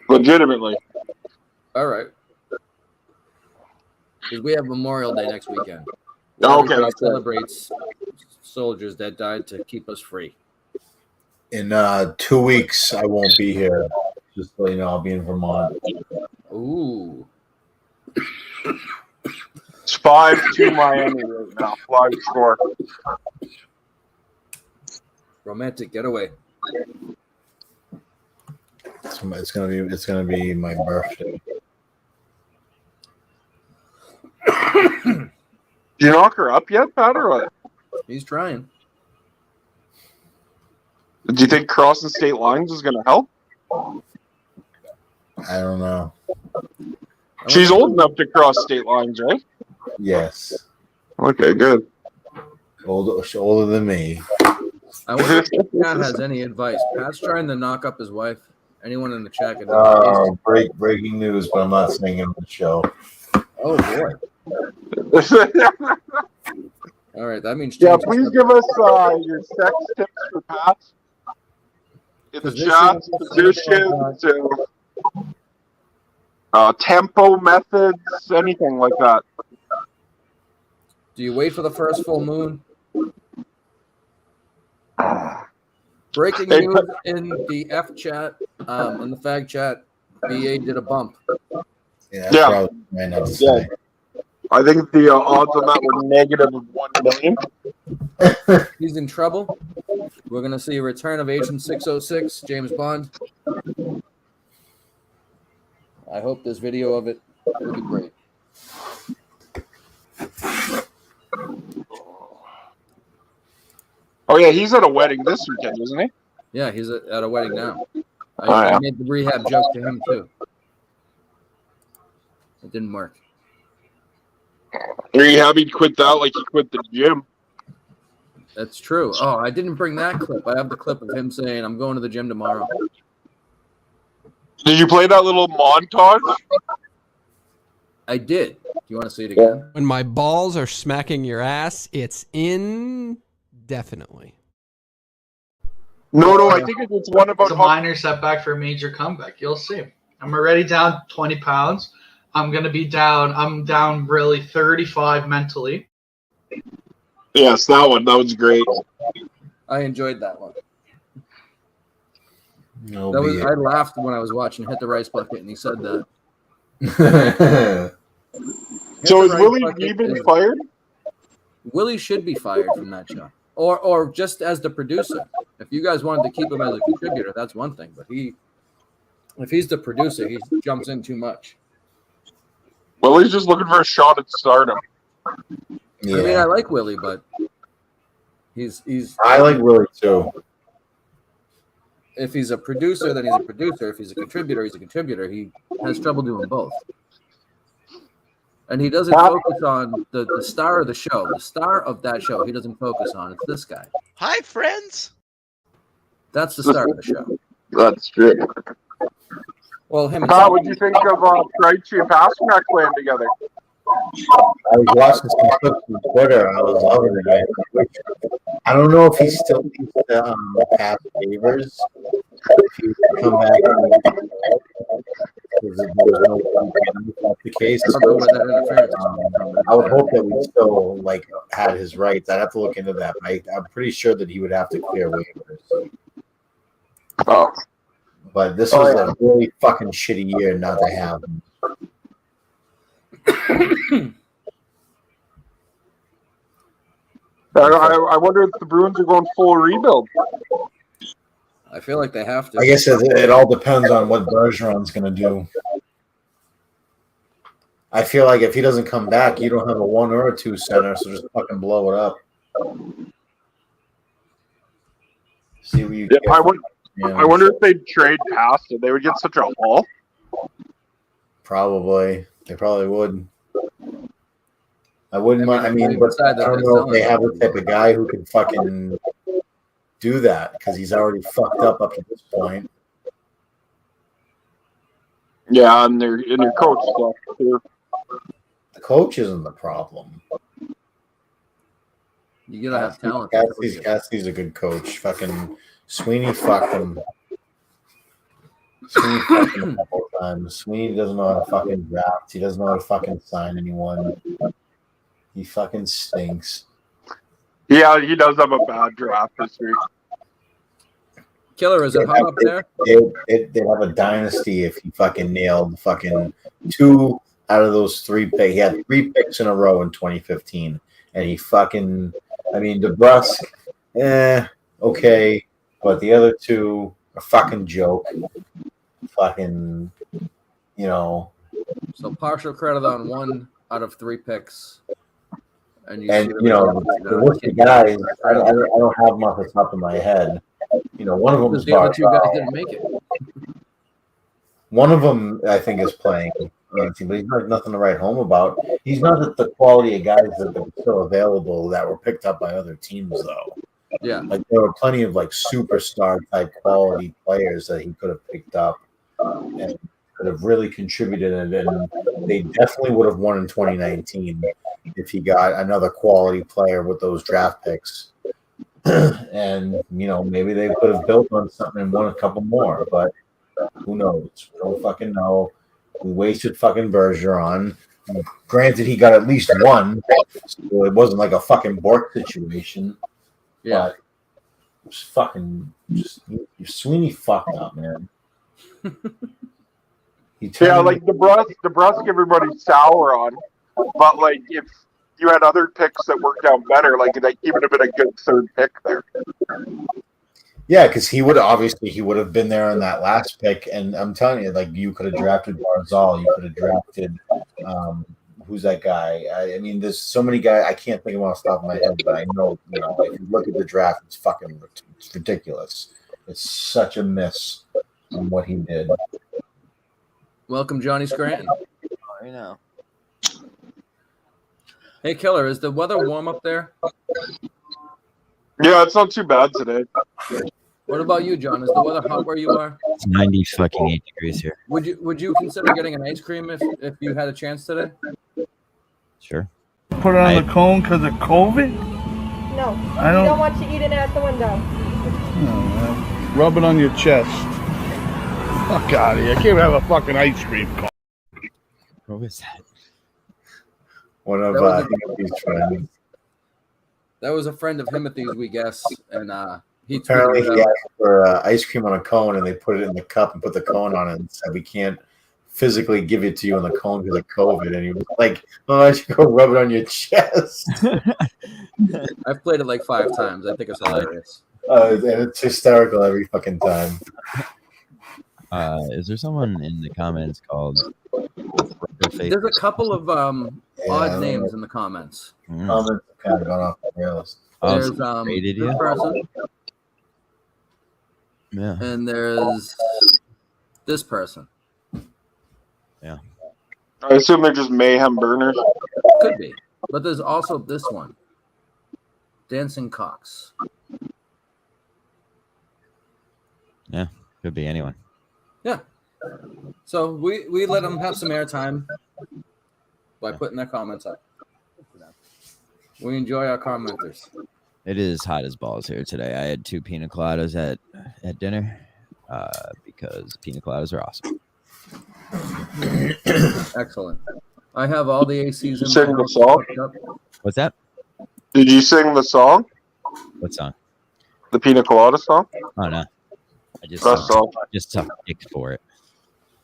Legitimately.
All right. Because we have Memorial Day next weekend.
Okay,
Everybody
that's
celebrates soldiers that died to keep us free.
In 2 weeks, I won't be here. Just so you know, I'll be in Vermont.
Ooh.
It's 5-2 Miami right now. 5-4.
Romantic getaway.
It's gonna be my birthday.
Did you knock her up yet, Pat, or what?
He's trying.
Do you think crossing state lines is going to help?
I don't know.
She's old enough to cross state lines, right?
Yes.
Okay, good.
Older than me.
I wonder if Pat has any advice. Pat's trying to knock up his wife. Anyone in the chat can
Breaking news, but I'm not saying it on the show.
Oh boy. All right, that means
yeah. Please give us your sex tips for Pat in the chat. Positions, tempo methods, anything like that.
Do you wait for the first full moon? Breaking news in the F chat, in the fag chat. BA did a bump.
Yeah.
I think the odds on that were negative 1 million.
He's in trouble. We're going to see a return of Agent 606, James Bond. I hope this video of it will be great.
Oh yeah, he's at a wedding this weekend, isn't he?
Yeah, he's at a wedding now. I made the rehab joke to him too. It didn't work.
Rehab, he quit that like he quit the gym.
That's true. Oh, I didn't bring that clip. I have the clip of him saying, "I'm going to the gym tomorrow."
Did you play that little montage?
I did. Do you want to see it again?
When my balls are smacking your ass, it's indefinitely.
No, I think it's one about
It's a minor setback for a major comeback. You'll see. I'm already down 20 pounds. I'm down really 35 mentally.
Yes, that one. That was great.
I enjoyed that one.
No,
I laughed when I was watching Hit the Rice Bucket, and he said that.
So is Willie even fired?
Willie should be fired from that show, or just as the producer. If you guys wanted to keep him as a contributor, that's one thing. But if he's the producer, he jumps in too much.
Willie's just looking for a shot at stardom.
Yeah.
I mean, I like Willie, but he's.
I like Willie too.
If he's a producer, then he's a producer. If he's a contributor, he's a contributor. He has trouble doing both. And he doesn't focus on the star of the show. The star of that show, he doesn't focus on. It's this guy.
Hi, friends.
That's the star of the show.
That's true.
Well, him.
What do you think of Krejci and Pasternak playing together?
I was watching some clips on Twitter. I was loving it. I don't know if he still needs to pass favors. If he would come back because that's the case. I would hope that we still had his rights. I'd have to look into that. I'm pretty sure that he would have to clear waivers.
Oh.
But this was a really fucking shitty year not to have him.
I wonder if the Bruins are going full rebuild.
I feel like they have to.
I guess it all depends on what Bergeron's going to do. I feel like if he doesn't come back, you don't have a 1 or a 2 center, so just fucking blow it up. See what you get.
I wonder if they'd trade past it. They would get such a haul.
Probably. They probably would. I wouldn't mind. I mean, but I don't know if they have the type of guy who can fucking do that because he's already fucked up to this point.
Yeah, and their coach stuff too.
The coach isn't the problem.
You gotta have talent.
Cassidy's a good coach. Fucking Sweeney fucked him. Sweeney fucked him a couple of times. Sweeney doesn't know how to fucking draft. He doesn't know how to fucking sign anyone. He fucking stinks.
Yeah, he does have a bad draft this week.
Killer, is it hot up there?
They'd have a dynasty if he fucking nailed fucking 2 out of those 3 picks. He had 3 picks in a row in 2015. And he fucking, I mean, DeBrusque, okay. But the other 2 are fucking joke. Fucking,
So partial credit on 1 out of 3 picks. And
the rookie guys, I don't have them off the top of my head. One of them is
the other 2 guys didn't make it.
One of them, I think, is playing, but he's not nothing to write home about. He's not the quality of guys that are still available that were picked up by other teams, though.
Yeah,
there were plenty of superstar type quality players that he could have picked up and could have really contributed, and they definitely would have won in 2019 if he got another quality player with those draft picks. And maybe they could have built on something and won a couple more, but who knows? We don't fucking know. We wasted fucking Bergeron. Granted, he got at least 1, so it wasn't like a fucking Bork situation.
Yeah,
but it was fucking Sweeney fucked up, man.
DeBrusque, everybody's sour on, but if you had other picks that worked out better, that he would have been a good 3rd pick there.
Yeah, because he would have been there on that last pick, and I'm telling you, like you could have drafted Barzal, you could have drafted who's that guy? I mean, there's so many guys I can't think of them off the top of my head, but I know if you look at the draft, it's ridiculous. It's such a miss on what he did.
Welcome, Johnny Scranton.
I know.
Hey, Killer, is the weather warm up there?
Yeah, it's not too bad today.
What about you, John? Is the weather hot where you are?
It's 98 degrees here.
Would you consider getting an ice cream if you had a chance today?
Sure.
Put it on the cone because of COVID?
No.
I
We
don't-
don't want you eating it at the window.
Rub it on your chest. Fuck out of here. I can't have a fucking ice cream cone.
What was that?
One of his friends.
That was a friend of Timothy's, we guess, and he
Apparently,
tweeted
he
out.
asked for ice cream on a cone, and they put it in the cup and put the cone on it, and said, "We can't physically give it to you on the cone because of COVID." And he was like, "Oh, why don't you go rub it on your chest?"
I've played it like 5 times. I think it's hilarious.
And it's hysterical every fucking time.
Is there someone in the comments called?
There's a couple of odd names in the comments.
Comments have kind of gone off the rails.
There's
rated
this
you?
person,
Yeah.
and there's this person.
Yeah.
I assume they're just mayhem burners.
Could be, but there's also this one, Dancing Cox.
Yeah. Could be anyone.
Yeah. So we let them have some airtime by putting their comments up. We enjoy our commenters.
It is hot as balls here today. I had 2 pina coladas at dinner because pina coladas are awesome.
Excellent. I have all the ACs in
Sing
my
the
house
song?
hooked up.
What's that?
Did you sing the song?
What song?
The Pina Colada song?
Oh no. I just
Best song.
just sucked dick for it.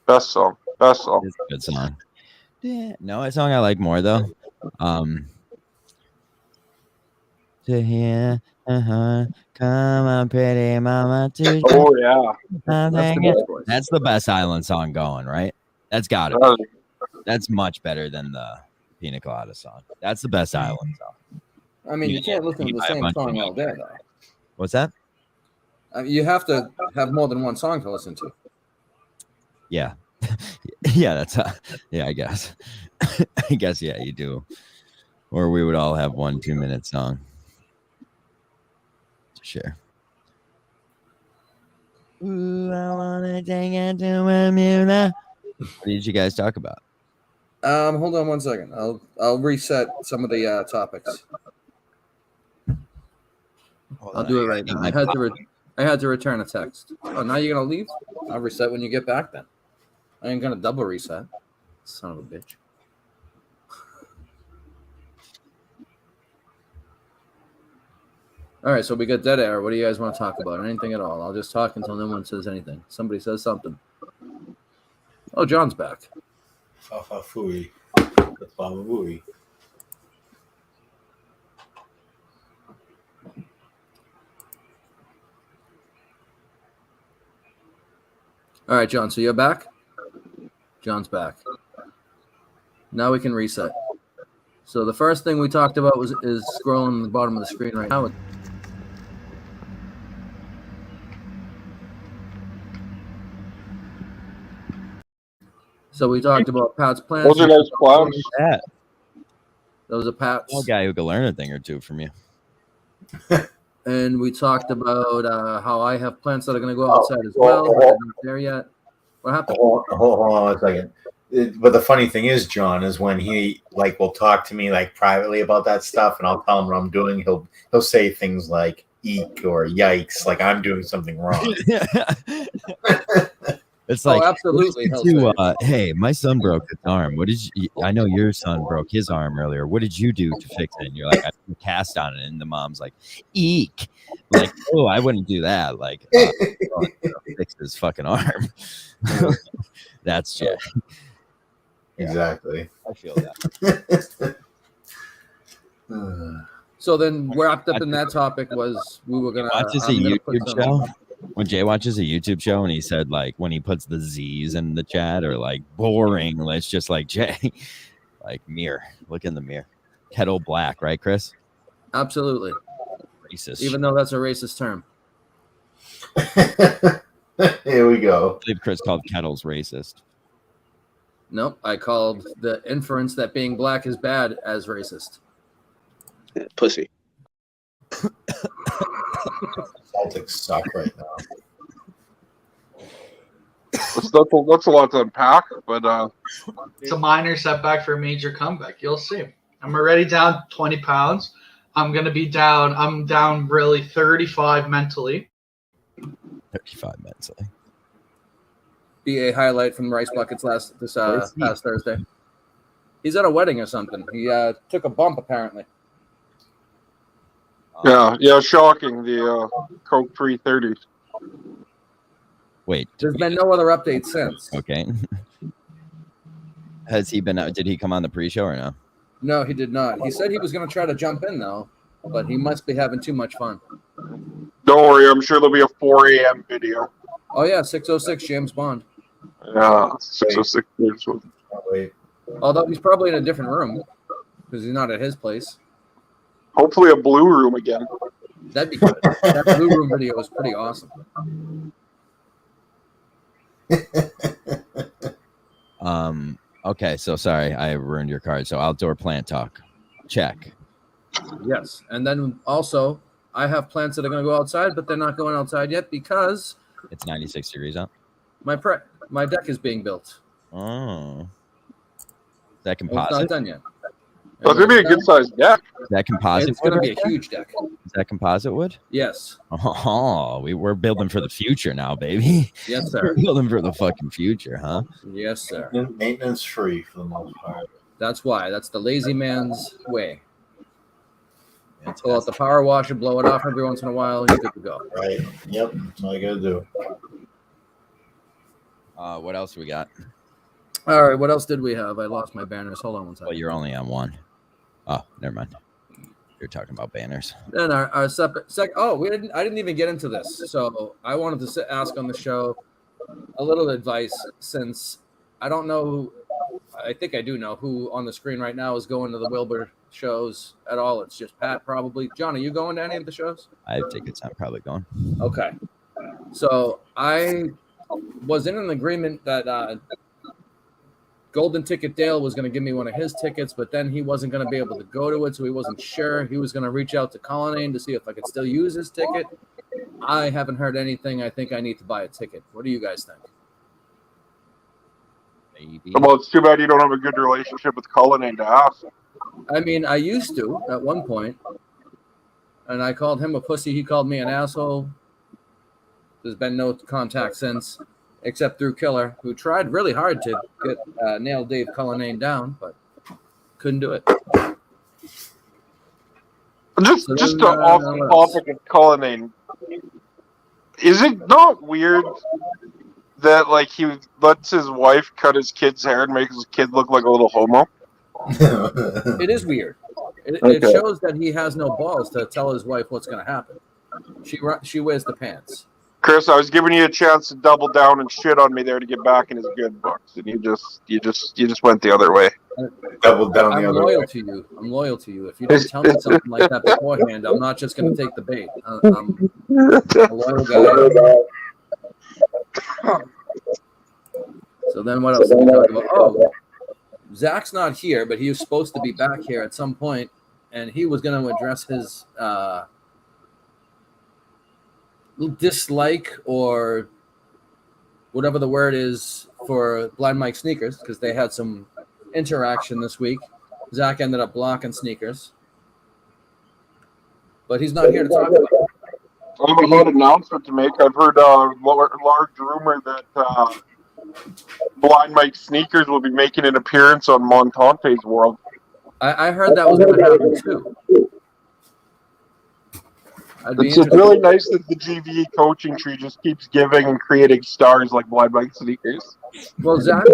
Best song. Best song.
It's a good song. Yeah. No, a song I like more though. To hear, come on, pretty mama.
Oh yeah.
That's the best island song going, right? That's got it. That's much better than the Pina Colada song. That's the best island song.
I mean, you can't listen to the same song all day, though.
What's that?
You have to have more than one song to listen to.
Yeah. Yeah, that's yeah, I guess. I guess yeah, you do. Or we would all have 1 2-minute song to share. Ooh, I wanna take it to Bermuda. What did you guys talk about?
Hold on 1 second. I'll reset some of the topics. I'll do it right now. I had to return a text. Oh, now you're gonna leave? I'll reset when you get back. Then I ain't gonna double reset. Son of a bitch. All right, so we got dead air. What do you guys want to talk about? Anything at all? I'll just talk until no one says anything. Somebody says something. Oh, John's back.
Fafafui. That's Baba Booey.
All right, John. So you're back? John's back. Now we can reset. So the first thing we talked about is scrolling the bottom of the screen right now. So we talked about Pat's plans.
Those are nice plans.
Yeah.
Those are Pat's.
A guy who could learn a thing or two from you.
And we talked about how I have plants that are going to go outside as well. But they're not there yet. What happened?
Hold on 1 second. But the funny thing is, John, is when he will talk to me privately about that stuff, and I'll tell him what I'm doing. He'll say things like "eek" or "yikes," like I'm doing something wrong.
It's like,
absolutely.
Hey, my son broke his arm. What did you? I know your son broke his arm earlier. What did you do to fix it? And you're like, I put a cast on it, and the mom's like, "Eek!" Like, oh, I wouldn't do that. Like, fix his fucking arm. That's Jay.
Exactly.
I feel that.
So then, wrapped up in that topic was we were gonna.
Watches a YouTube show. When Jay watches a YouTube show and he said like when he puts the Z's in the chat or like boring, let's just like Jay, like mirror. Look in the mirror. Kettle black, right, Chris?
Absolutely.
Racist.
Even though that's a racist term.
Here we go.
I believe Chris called kettles racist.
Nope, I called the inference that being black is bad as racist.
Pussy.
Celtics suck right now.
That's a lot to unpack, but
It's a minor setback for a major comeback. You'll see. I'm already down 20 pounds. I'm down really 35 mentally.
35 mentally.
Be a highlight from Rice Buckets past Thursday. He's at a wedding or something. He took a bump apparently.
yeah, shocking. The Coke 330s.
Wait.
There's been no other updates since.
Okay. Has he been out? Did he come on the pre-show or no?
No, he did not. He said he was going to try to jump in though, but he must be having too much fun.
Don't worry, I'm sure there'll be a 4 a.m. video.
Oh yeah, 606 James Bond.
Yeah, 606.
Wait.
Although he's probably in a different room because he's not at his place.
Hopefully a blue room again.
That'd be good. That blue room video was pretty awesome.
Okay, so sorry, I ruined your card. So outdoor plant talk. Check.
Yes. And then also I have plants that are going to go outside, but they're not going outside yet because
it's 96 degrees out.
My deck is being built.
Oh. Is that
It's
composite?
not done yet.
That's going to be a good-sized deck.
Is that composite
It's going to
wood?
be a huge deck.
Is that composite wood?
Yes.
Oh, we're building for the future now, baby.
Yes,
We're
sir.
building for the fucking future, huh?
Yes, sir.
Maintenance free for the most part.
That's why. That's the lazy man's way. Pull out the power washer, blow it off every once in a while, you're good to go.
Right. Yep. That's all you gotta do.
What else we got?
All right, what else did we have? I lost my banners. Hold on one second.
Well, you're only on one. Oh, never mind. You're talking about banners.
Then our separate I didn't even get into this. So I wanted to ask on the show a little advice since I don't know. I think I do know who on the screen right now is going to the Wilbur shows at all. It's just Pat probably. John, are you going to any of the shows?
I have tickets. I'm probably going.
Okay. So I was in an agreement that Golden Ticket Dale was going to give me one of his tickets, but then he wasn't going to be able to go to it, so he wasn't sure. He was going to reach out to Colonnade to see if I could still use his ticket. I haven't heard anything. I think I need to buy a ticket. What do you guys think?
Maybe.
Well, it's too bad you don't have a good relationship with Colonnade to ask.
I mean, I used to at one point, and I called him a pussy. He called me an asshole. There's been no contact since, except through Killer, who tried really hard to get nail Dave Cullinane down, but couldn't do it.
Just off the topic of Colonnade, is it not weird that like he lets his wife cut his kid's hair and makes his kid look like a little homo?
It is weird. It shows that he has no balls to tell his wife what's going to happen. She wears the pants.
Chris, I was giving you a chance to double down and shit on me there to get back in his good books, and you just went the other way.
Double down
I'm
the other
loyal
way.
to you. I'm loyal to you. If you don't tell me something like that beforehand, I'm not just going to take the bait. I'm a loyal guy. So then what else did we talk about? Oh, Zack's not here, but he was supposed to be back here at some point, and he was going to address his dislike or whatever the word is for Blind Mike Sneakers, because they had some interaction this week. Zack ended up blocking Sneakers, but he's not here to talk about it.
I have a hot announcement to make. I've heard a large rumor that Blind Mike Sneakers will be making an appearance on Montante's World.
I heard that was going to happen too.
It's just really nice that the GVE coaching tree just keeps giving and creating stars like Blind Mike Sneakers.
Well, Zack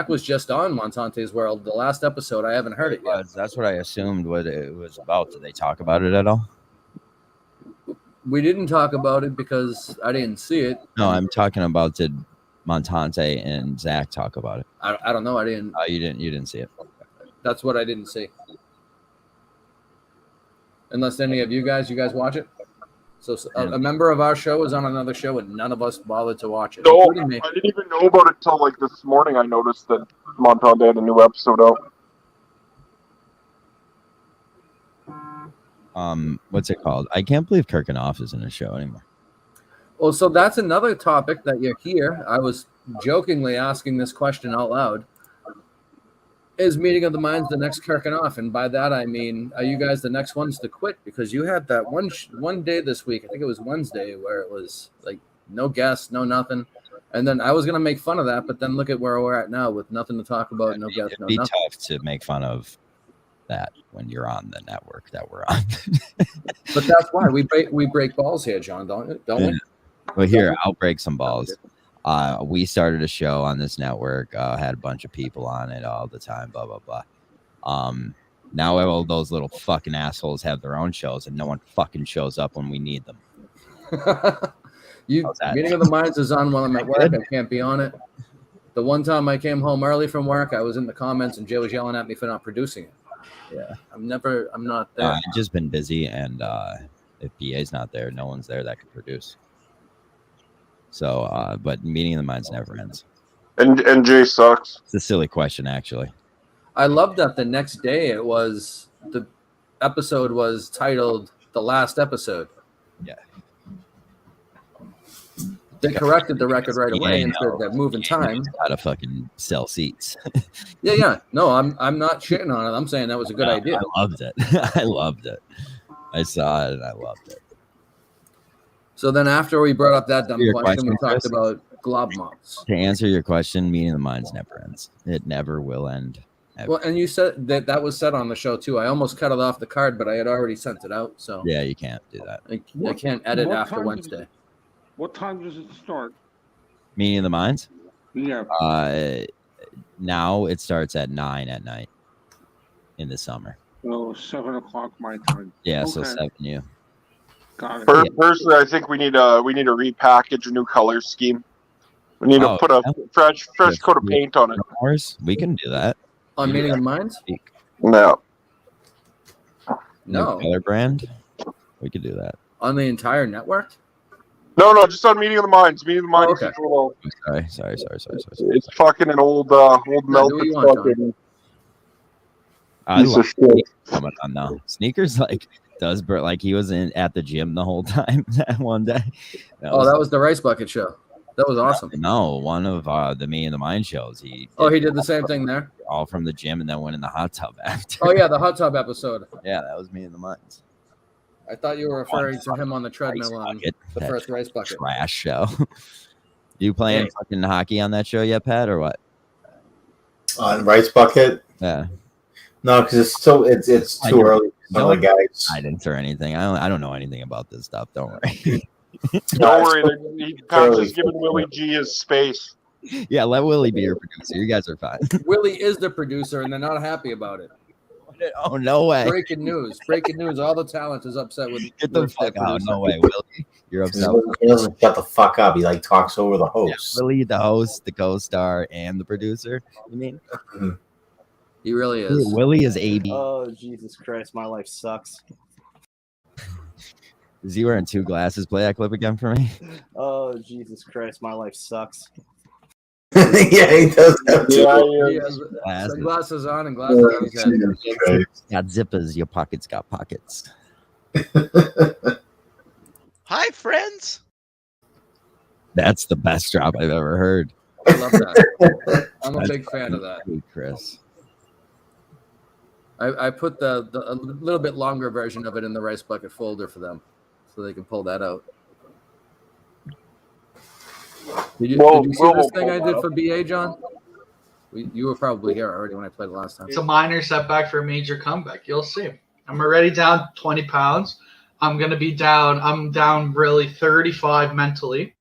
was just on Montante's World. The last episode, I haven't heard it yet.
That's what I assumed what it was about. Did they talk about it at all?
We didn't talk about it because I didn't see it.
No, I'm talking about did Montante and Zack talk about it?
I don't know. I didn't.
You didn't see it.
That's what I didn't see. Unless any of you guys watch it. So a member of our show is on another show, and none of us bothered to watch it.
No, I didn't even know about it till like this morning. I noticed that Montante had a new episode out.
What's it called? I can't believe Kirkin-off isn't a show anymore.
Well, so that's another topic that you're here. I was jokingly asking this question out loud. Is Meeting of the Minds the next Kirkin-off? And by that, I mean, are you guys the next ones to quit? Because you had that one day this week, I think it was Wednesday, where it was like no guests, no nothing. And then I was going to make fun of that, but then look at where we're at now with nothing to talk about, no guests, no nothing.
It'd be tough to make fun of that when you're on the network that we're on.
But that's why we break balls here, John, don't we?
Well, here, I'll break some balls. We started a show on this network, had a bunch of people on it all the time, blah, blah, blah. Now all those little fucking assholes have their own shows, and no one fucking shows up when we need them.
Meeting of the Minds is on while I'm at work. I can't be on it. The one time I came home early from work, I was in the comments, and Jay was yelling at me for not producing it. Yeah, I'm not there.
I've just been busy, and if PA's not there, no one's there that can produce. So, but Meeting of the Minds never ends.
And Jay sucks.
It's a silly question, actually.
I love that the next day the episode was titled The Last Episode.
Yeah.
They corrected the record right away and said that moving time.
How to fucking sell seats.
Yeah. No, I'm not shitting on it. I'm saying that was a good idea.
I loved it. I loved it. I saw it and I loved it.
So then after we brought up that dumb question, we talked about Glob Mops.
To answer your question, Meeting of the Minds never ends. It never will end. Ever.
Well, and you said that was said on the show too. I almost cut it off the card, but I had already sent it out. So
yeah, you can't do that.
I can't edit after Wednesday.
What time does it start?
Meeting of the Minds?
Yeah.
Now it starts at 9 at night in the summer.
So 7 o'clock my time.
Yeah,
okay.
So 7 you.
Got it.
Personally, I think we need to repackage a new color scheme. We need to put a fresh coat of paint on it.
We can do that.
On Meeting of the Minds?
No.
No.
New color brand? We could do that.
On the entire network?
No, just on Meeting of the Minds. Meeting of the Minds.
Okay.
Is a little,
Sorry.
It's fucking an old melted fucking piece of shit.
Coming on now. Sneakers does like he was at the gym the whole time that one day.
That was the Rice Bucket show. That was awesome.
No, one of the Me and the Mind shows. He
did the same thing there?
All from the gym and then went in the hot tub after.
Oh, yeah, the hot tub episode.
Yeah, that was Me and the Minds.
I thought you were referring to him on the treadmill on the first Rice Bucket.
Trash show. You playing fucking hockey on that show yet, Pat, or what?
On Rice Bucket?
Yeah.
No, because it's too early.
No
guys.
Guidance or anything. I don't know anything about this stuff. Don't worry.
Don't worry. Pat's just giving Willie G his space.
Yeah, let Willie be your producer. You guys are fine.
Willie is the producer, and they're not happy about it.
Oh, no way.
Breaking news. All the talent is upset with
Get the fuck out. No way, Willie. You're upset.
He doesn't shut the fuck up. He talks over the host.
Yeah, Willie, the host, the co-star, and the producer. You mean?
He really is.
Willie is AB.
Oh, Jesus Christ. My life sucks.
Is he wearing 2 glasses? Play that clip again for me.
Oh, Jesus Christ. My life sucks.
Yeah, he does have
He has sunglasses on and glasses on his head.
Got zippers. Your pockets got pockets.
Hi, friends.
That's the best drop I've ever heard.
I love that. I'm a big fan of that.
Chris.
I put a little bit longer version of it in the Rice Bucket folder for them so they can pull that out. Did you see this thing I did for BA, John? You were probably here already when I played last time.
It's a minor setback for a major comeback. You'll see. I'm already down 20 pounds. I'm going to be down. I'm down really 35 mentally.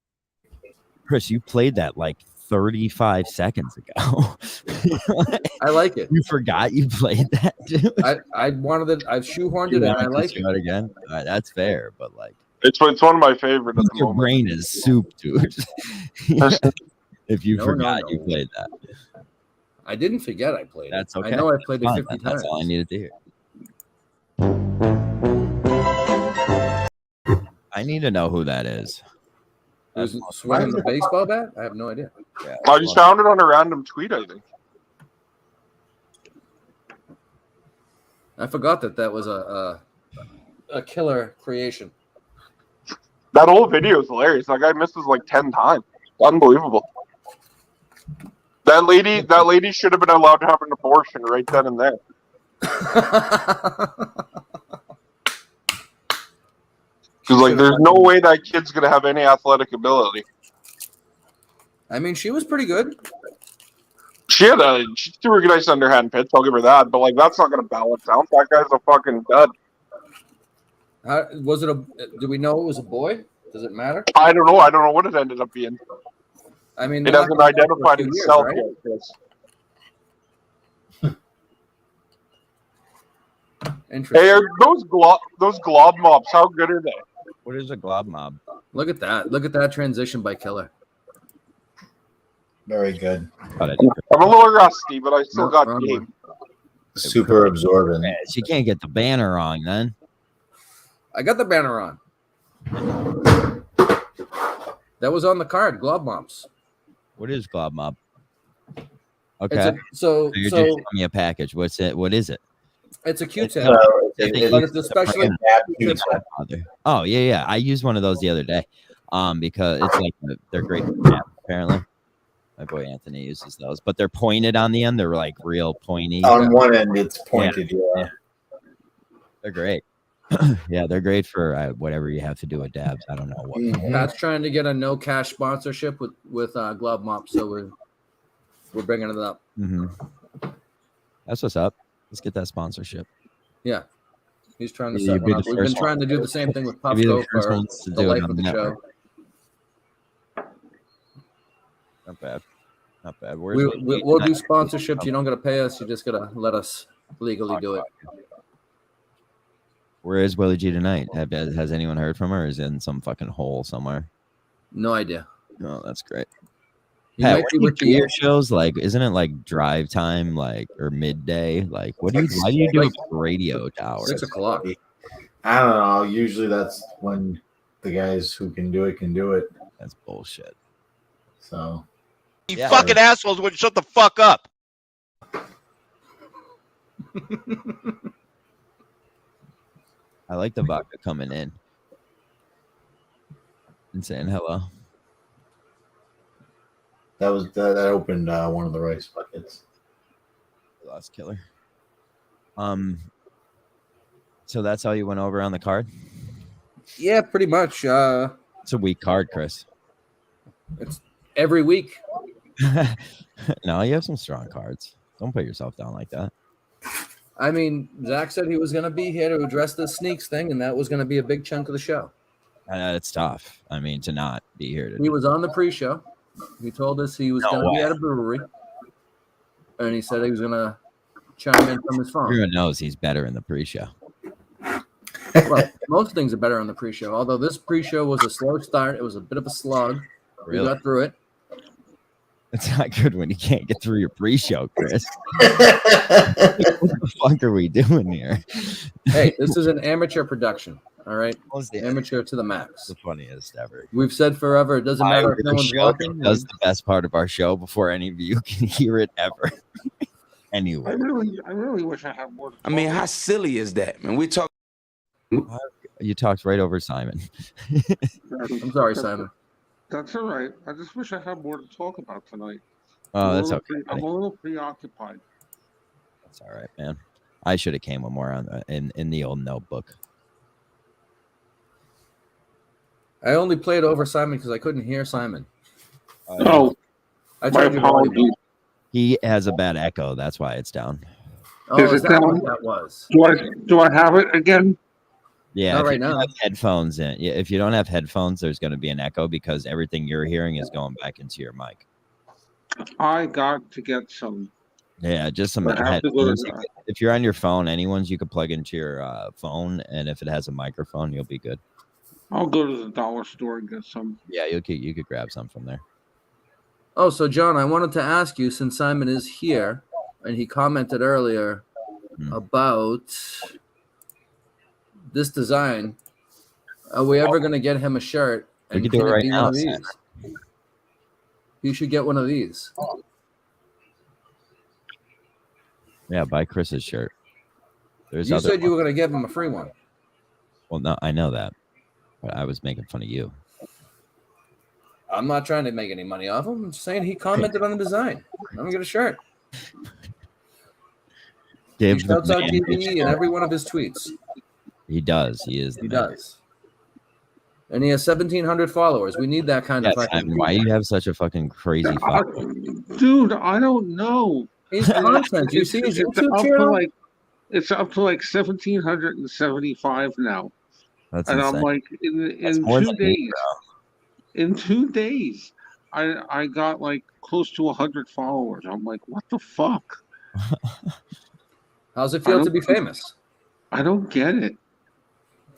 Chris, you played that like 35 seconds ago.
I like it.
You forgot you played that, dude.
I wanted it. I've shoehorned it, and I like it.
Again. All right, that's fair, but like
It's one of my favorites.
your brain is soup, dude. If you forgot you played that.
I didn't forget I played
That's
it.
okay.
I know I played it 50 times.
That's all I needed to hear. I need to know who that is.
Who's swinging the baseball bat? I have no idea.
Yeah,
I just found it on a random tweet, I think.
I forgot that was a killer creation.
That whole video is hilarious. That guy misses like 10 times. Unbelievable. That lady should have been allowed to have an abortion right then and there. Because like, there's no way that kid's gonna have any athletic ability.
I mean, she was pretty good.
She threw a nice underhand pitch. I'll give her that. But like, that's not gonna balance out. That guy's a fucking dud.
Was it do we know it was a boy? Does it matter?
I don't know. I don't know what it ended up being.
I mean,
it hasn't identified itself
right?
yet, Chris.
Interesting.
Hey, are those Glob Mops, how good are they?
What is a Glob Mob?
Look at that. Look at that transition by Killer.
Very good.
I'm a little rusty, but I still got game.
Super absorbent.
She can't get the banner wrong then.
I got the banner on. That was on the card, Glob Mops.
What is Glob Mob? Okay.
So
you're just giving me a package. What's it? What is it?
It's a Q-tip.
But
It's especially
Oh yeah. I used one of those the other day. Because it's like they're great for cat, apparently. My boy Anthony uses those, but they're pointed on the end. They're like real pointy.
On one end, it's pointed. Yeah.
They're great. Yeah, they're great for whatever you have to do with dabs. I don't know what.
Pat's trying to get a no cash sponsorship with Glob Mops, so we're bringing it up.
That's what's up. Let's get that sponsorship.
Yeah, he's trying to set one up. We've been trying to do the same thing with Puffco for the life of the show.
Not bad. Not bad.
We'll do sponsorships. You don't got to pay us. You just got to let us legally do it.
Where is Willie G tonight? Has anyone heard from her? Or is it in some fucking hole somewhere?
No idea.
Oh, that's great.
You
Pat,
might be with
your shows like, isn't it like drive time, like, or midday? Like, why do you do radio hours?
6 o'clock.
I don't know. Usually that's when the guys who can do it can do it.
That's bullshit.
So
you fucking assholes would shut the fuck up.
I like the vodka coming in and saying hello.
that opened one of the rice buckets.
Lost Killer. So that's how you went over on the card?
Yeah, pretty much.
It's a weak card, Chris.
It's every week.
No, you have some strong cards. Don't put yourself down like that.
I mean, Zack said he was going to be here to address the sneaks thing, and that was going to be a big chunk of the show.
It's tough. I mean, to not be here.
He was on the pre-show. He told us he was going to be at a brewery, and he said he was going to chime in from his phone.
Everyone knows he's better in the pre-show.
Well, most things are better on the pre-show, although this pre-show was a slow start. It was a bit of a slug.
Really?
We got through it.
It's not good when you can't get through your pre-show, Chris. What the fuck are we doing here?
Hey, this is an amateur production, all right? Amateur to the max.
The funniest ever.
We've said forever, it doesn't matter if no one's watching.
That's the best part of our show before any of you can hear it ever. Anyway.
I really wish I had more.
I mean, how silly is that, man? We talk.
You talked right over Simon.
I'm sorry, Simon.
That's all right. I just wish I had more to talk about tonight.
Oh, that's okay.
I'm a little preoccupied.
That's all right, man. I should have came with more on in the old notebook.
I only played over Simon because I couldn't hear Simon.
My
I tried your
apologies.
volume.
He has a bad echo. That's why it's down.
Oh,
Is
is
it
that
down?
what that was?
Do I have it again?
Yeah,
Not
if
right
you don't
now.
have headphones in, yeah, if you don't have headphones, there's going to be an echo because everything you're hearing is going back into your mic.
I got to get some.
Yeah, just some
I have to go
headphones.
to.
If you're on your phone, any ones you could plug into your phone, and if it has a microphone, you'll be good.
I'll go to the dollar store and get some.
Yeah, you could grab some from there.
Oh, so John, I wanted to ask you, since Simon is here, and he commented earlier about this design. Are we ever going to get him a shirt?
We
And
could do
can
it
it
right
be
now,
one of
Simon.
these? You should get one of these.
Yeah, buy Chris's shirt. There's
You
other
said you were
ones.
going to give him a free one.
Well, no, I know that, but I was making fun of you.
I'm not trying to make any money off him. I'm just saying he commented on the design. I'm going to get a shirt.
Give
He
the
shouts out
man
DVE
his
in
shirt.
every one of his tweets.
He does. He is.
He does. And he has 1,700 followers. We need that kind
Yeah,
of fucking.
Simon, why you have such a fucking crazy
Dude, I don't know.
He's content. You see his YouTube channel?
It's up to like 1,775 now.
That's
and
insane.
I'm like,
That's
in
more
2
than
days,
me,
in 2 days, I got like close to 100 followers. I'm like, what the fuck?
How's it feel to be famous?
I don't get it.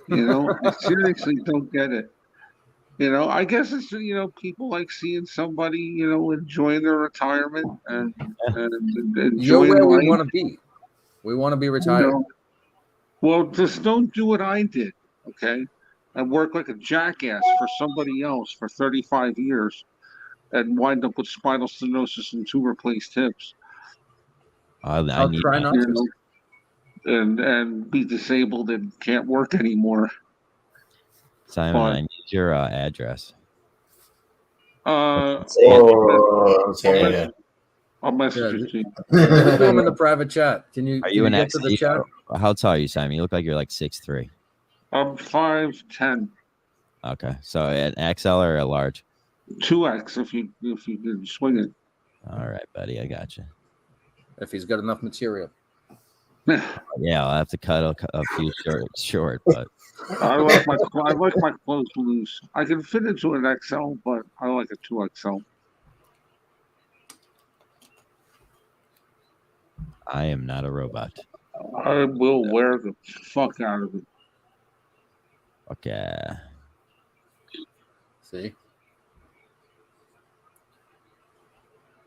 You know, I seriously don't get it. You know, I guess it's, you know, people like seeing somebody, you know, enjoying their retirement and
You're
enjoying
where
life.
we want to be. We want to be
You
retired.
know? Well, just don't do what I did, okay? And work like a jackass for somebody else for 35 years and wind up with spinal stenosis and 2 replaced hips.
I need
try
that.
not to.
And be disabled and can't work anymore.
Simon, I need your address.
I'll message it to you.
Put him in the private chat. Can you?
Are you an
get to the chat?
How tall are you, Simon? You look like you're like 6'3".
I'm 5'10".
Okay, so an XL or a large?
2X if you can swing it.
All right, buddy, I got you.
If he's got enough material.
Yeah, I'll have to cut a few short, but
I like my clothes loose. I can fit into an XL, but I like a 2XL.
I am not a robot.
I will wear the fuck out of it.
Okay.
See?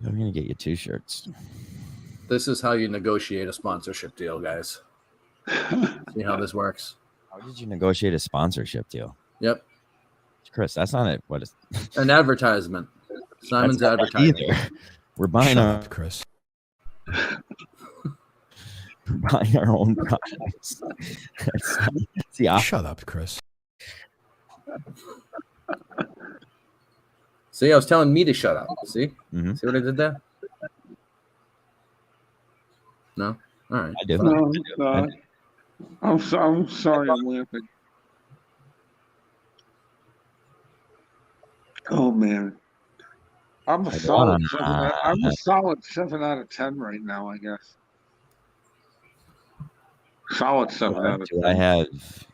I'm gonna get you 2 shirts.
This is how you negotiate a sponsorship deal, guys. See how this works?
How did you negotiate a sponsorship deal?
Yep.
Chris, that's not it. What is
an advertisement? Simon's
That's not
advertising.
either. We're buying
Shut
our
up, Chris.
We're buying our own products. That's the opposite.
Shut up, Chris.
See, I was telling me to shut up. See?
Mm-hmm.
See what I did there? No? All right.
I do.
No. I'm sorry, I'm laughing. Oh man. I'm a solid 7 out of 10 right now, I guess. Solid 7 out of 10.
Do I have?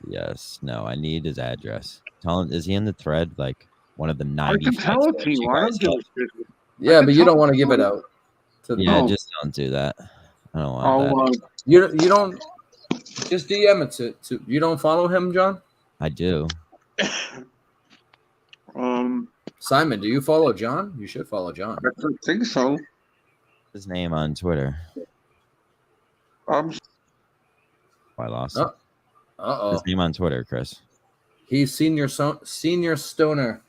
Yes. No. I need his address. Tell him. Is he in the thread? Like one of the 90.
I can tell it to you. I don't give a shit.
Yeah, but you don't want to give it out.
Yeah, just don't do that. I don't want that.
You don't just DM it to you don't follow him, John?
I do.
Simon, do you follow John? You should follow John.
I don't think so.
His name on Twitter. I lost it.
Uh-oh.
His name on Twitter, Chris.
He's senior stoner.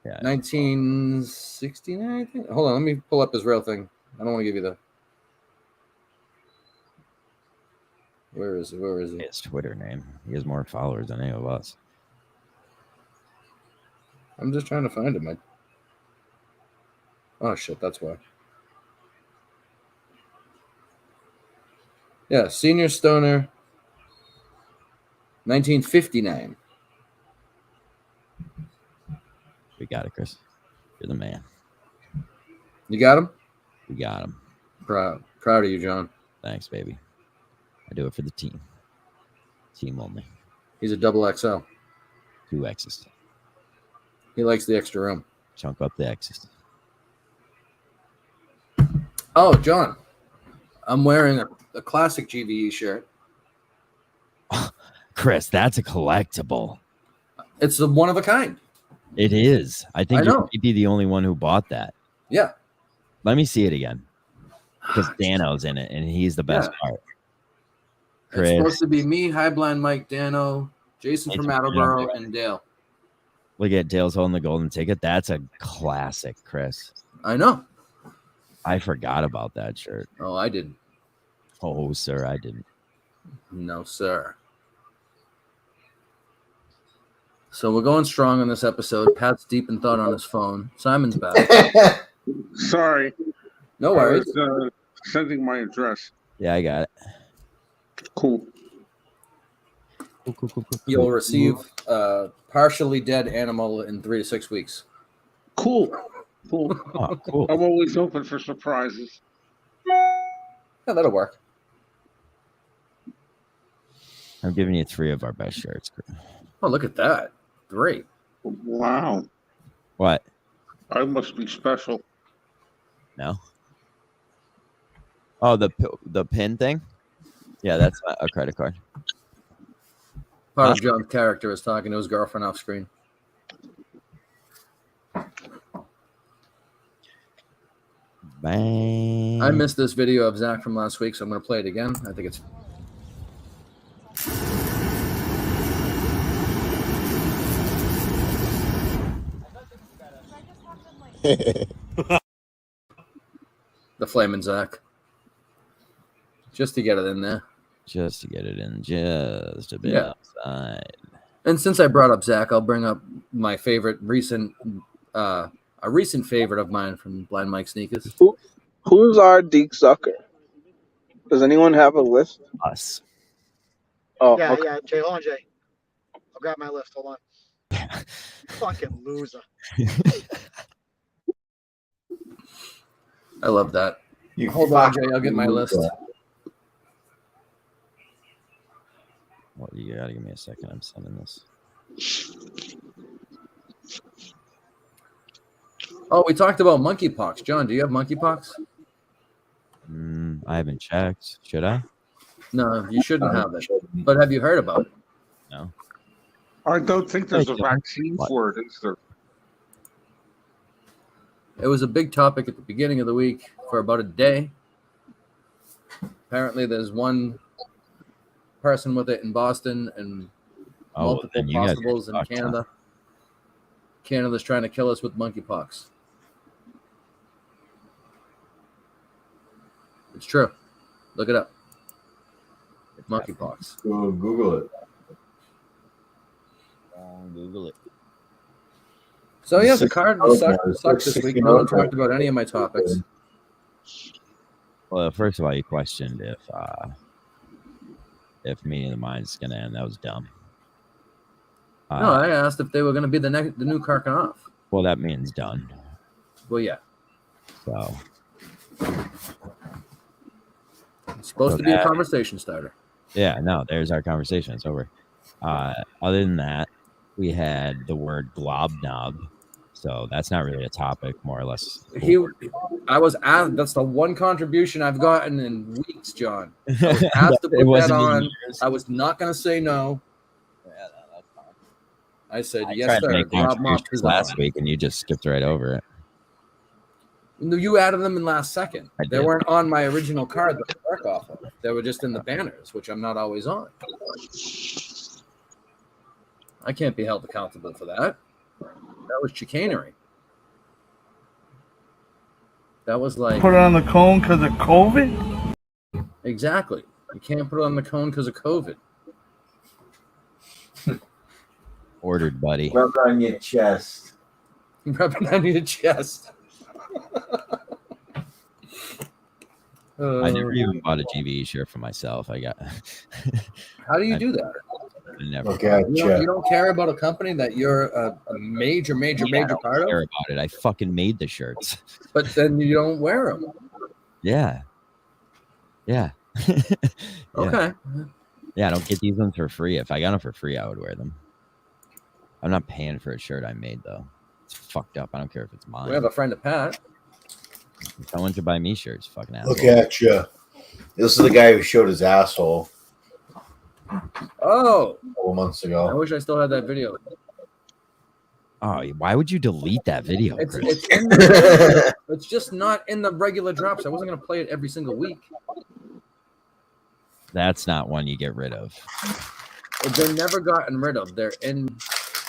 Yeah.
1969, I think. Hold on, let me pull up his real thing. I don't want to give you the. Where is he?
His Twitter name. He has more followers than any of us.
I'm just trying to find him. Oh shit, that's why. Yeah, senior stoner. 1959.
We got it, Chris. You're the man.
You got him?
We got him.
Proud of you, John.
Thanks, baby. I do it for the team. Team only.
He's a double XL.
2 X's.
He likes the extra room.
Chunk up the X's.
Oh, John, I'm wearing a classic GVE shirt.
Chris, that's a collectible.
It's a one of a kind.
It is. I think
I
you
know.
might be the only one who bought that.
Yeah.
Let me see it again. Because Dano's in it, and he's the best part. Chris.
It's supposed to be me, Highblind Mike, Dano, Jason from Attleboro, and Dale.
Look at Dale's holding the golden ticket. That's a classic, Chris.
I know.
I forgot about that shirt.
Oh, I didn't.
Oh, sir, I didn't.
No, sir. So we're going strong on this episode. Pat's deep in thought on his phone. Simon's back.
Sorry.
No worries.
I was sending my address.
Yeah, I got it.
Cool.
You'll receive a partially dead animal in 3 to 6 weeks.
Cool. Cool.
Oh, cool.
I'm always open for surprises.
Yeah, that'll work.
I'm giving you 3 of our best shirts.
Oh, look at that. Great.
Wow.
What?
I must be special.
No. Oh, the pin thing? Yeah, that's a credit card.
Part of John's character is talking to his girlfriend off screen.
Bang.
I missed this video of Zack from last week, so I'm going to play it again. I think it's... the Flamin' Zack. Just to get it in there.
Just to get it in just a bit outside.
And since I brought up Zack, I'll bring up my favorite a recent favorite of mine from Blind Mike Sneakers.
Who's our Deke Zucker? Does anyone have a list?
Us.
Oh,
yeah,
okay.
yeah. Jay, hold on, Jay. I'll grab my list. Hold on. Fucking loser.
I love that. Hold on, Jay. I'll get my list.
Well, you gotta give me a second. I'm sending this.
Oh, we talked about monkeypox. John, do you have monkeypox?
I haven't checked. Should I?
No, you shouldn't have it. But have you heard about it?
No.
I don't think there's a vaccine for it, is there?
It was a big topic at the beginning of the week for about a day. Apparently, there's one person with it in Boston and multiple possibles in Canada. Canada's trying to kill us with monkeypox. It's true. Look it up. Monkeypox.
Google it.
Google it.
So yeah, the card sucks this week. No one talked about any of my topics.
Well, first of all, you questioned if Meeting of the Mind's gonna end. That was dumb.
No, I asked if they were going to be the new Kirkin-off.
Well, that means done.
Well, yeah.
So
it's supposed to be a conversation starter.
Yeah, no, there's our conversation. It's over. Other than that, we had the word glob knob. So that's not really a topic, more or less.
I was asked. That's the one contribution I've gotten in weeks, John. I was asked to put that on. I was not going to say no. I said yes, sir. Glob Mops is
last week, and you just skipped right over it.
You added them in last second. They weren't on my original card that I work off of. They were just in the banners, which I'm not always on. I can't be held accountable for that. That was chicanery. That was like...
Put it on the cone because of COVID?
Exactly. You can't put it on the cone because of COVID.
Ordered, buddy.
Rub it on your chest.
Rub it on your chest.
I never even bought a GVE shirt for myself. I got.
How do you do that?
I never.
Okay,
you don't care about a company that you're a major part of?
I don't care about it. I fucking made the shirts.
But then you don't wear them.
Yeah. Yeah.
Okay.
Yeah, I don't get these ones for free. If I got them for free, I would wear them. I'm not paying for a shirt I made though. It's fucked up. I don't care if it's mine.
We have a friend of Pat.
Someone should buy me shirts. Fucking asshole.
Look at you. This is the guy who showed his asshole
Oh,
a couple months
I
ago.
wish I still had that video.
Oh, why would you delete that video,
It's,
Chris?
it's, in the, it's just not in the regular drops. I wasn't going to play it every single week.
That's not one you get rid of.
They're never gotten rid of. They're in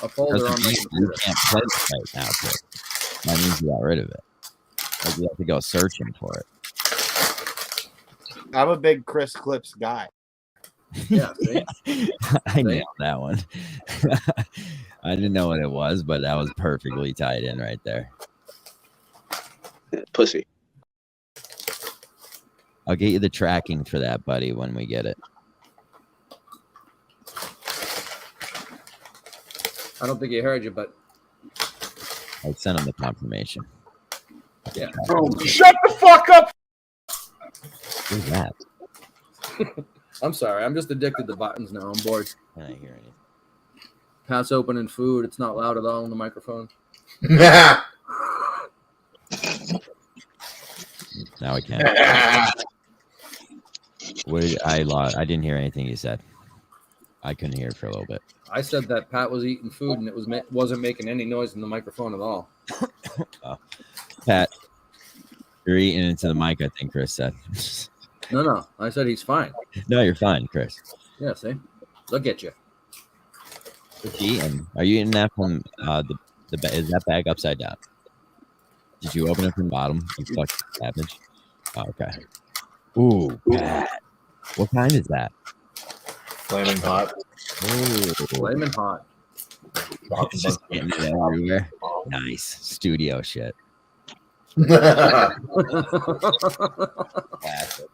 a folder on my
You
computer.
can't play it right now, Chris. That means you got rid of it. Like you have to go searching for it.
I'm a big Chris Clips guy.
Yeah, see?
I nailed that one. I didn't know what it was, but that was perfectly tied in right there.
Pussy.
I'll get you the tracking for that, buddy, when we get it.
I don't think he heard you, but
I sent him the confirmation.
yeah.
Bro, shut the fuck up.
Who's that?
I'm sorry. I'm just addicted to buttons now. I'm bored.
I didn't hear anything.
Pat's opening food. It's not loud at all on the microphone.
Now we can't. What did I lost? I didn't hear anything you said. I couldn't hear it for a little bit.
I said that Pat was eating food and it wasn't making any noise in the microphone at all.
Oh. Pat, you're eating into the mic, I think Chris said.
No. I said he's fine.
No, you're fine, Chris.
Yeah, see? Look at you.
What you eating? Are you eating that from is that bag upside down? Did you open it from the bottom? You fucking savage. Oh, okay. Ooh, Pat. What kind is that?
Flaming hot.
Ooh.
Flaming hot.
It's just getting it everywhere. Nice. Studio shit. Classic.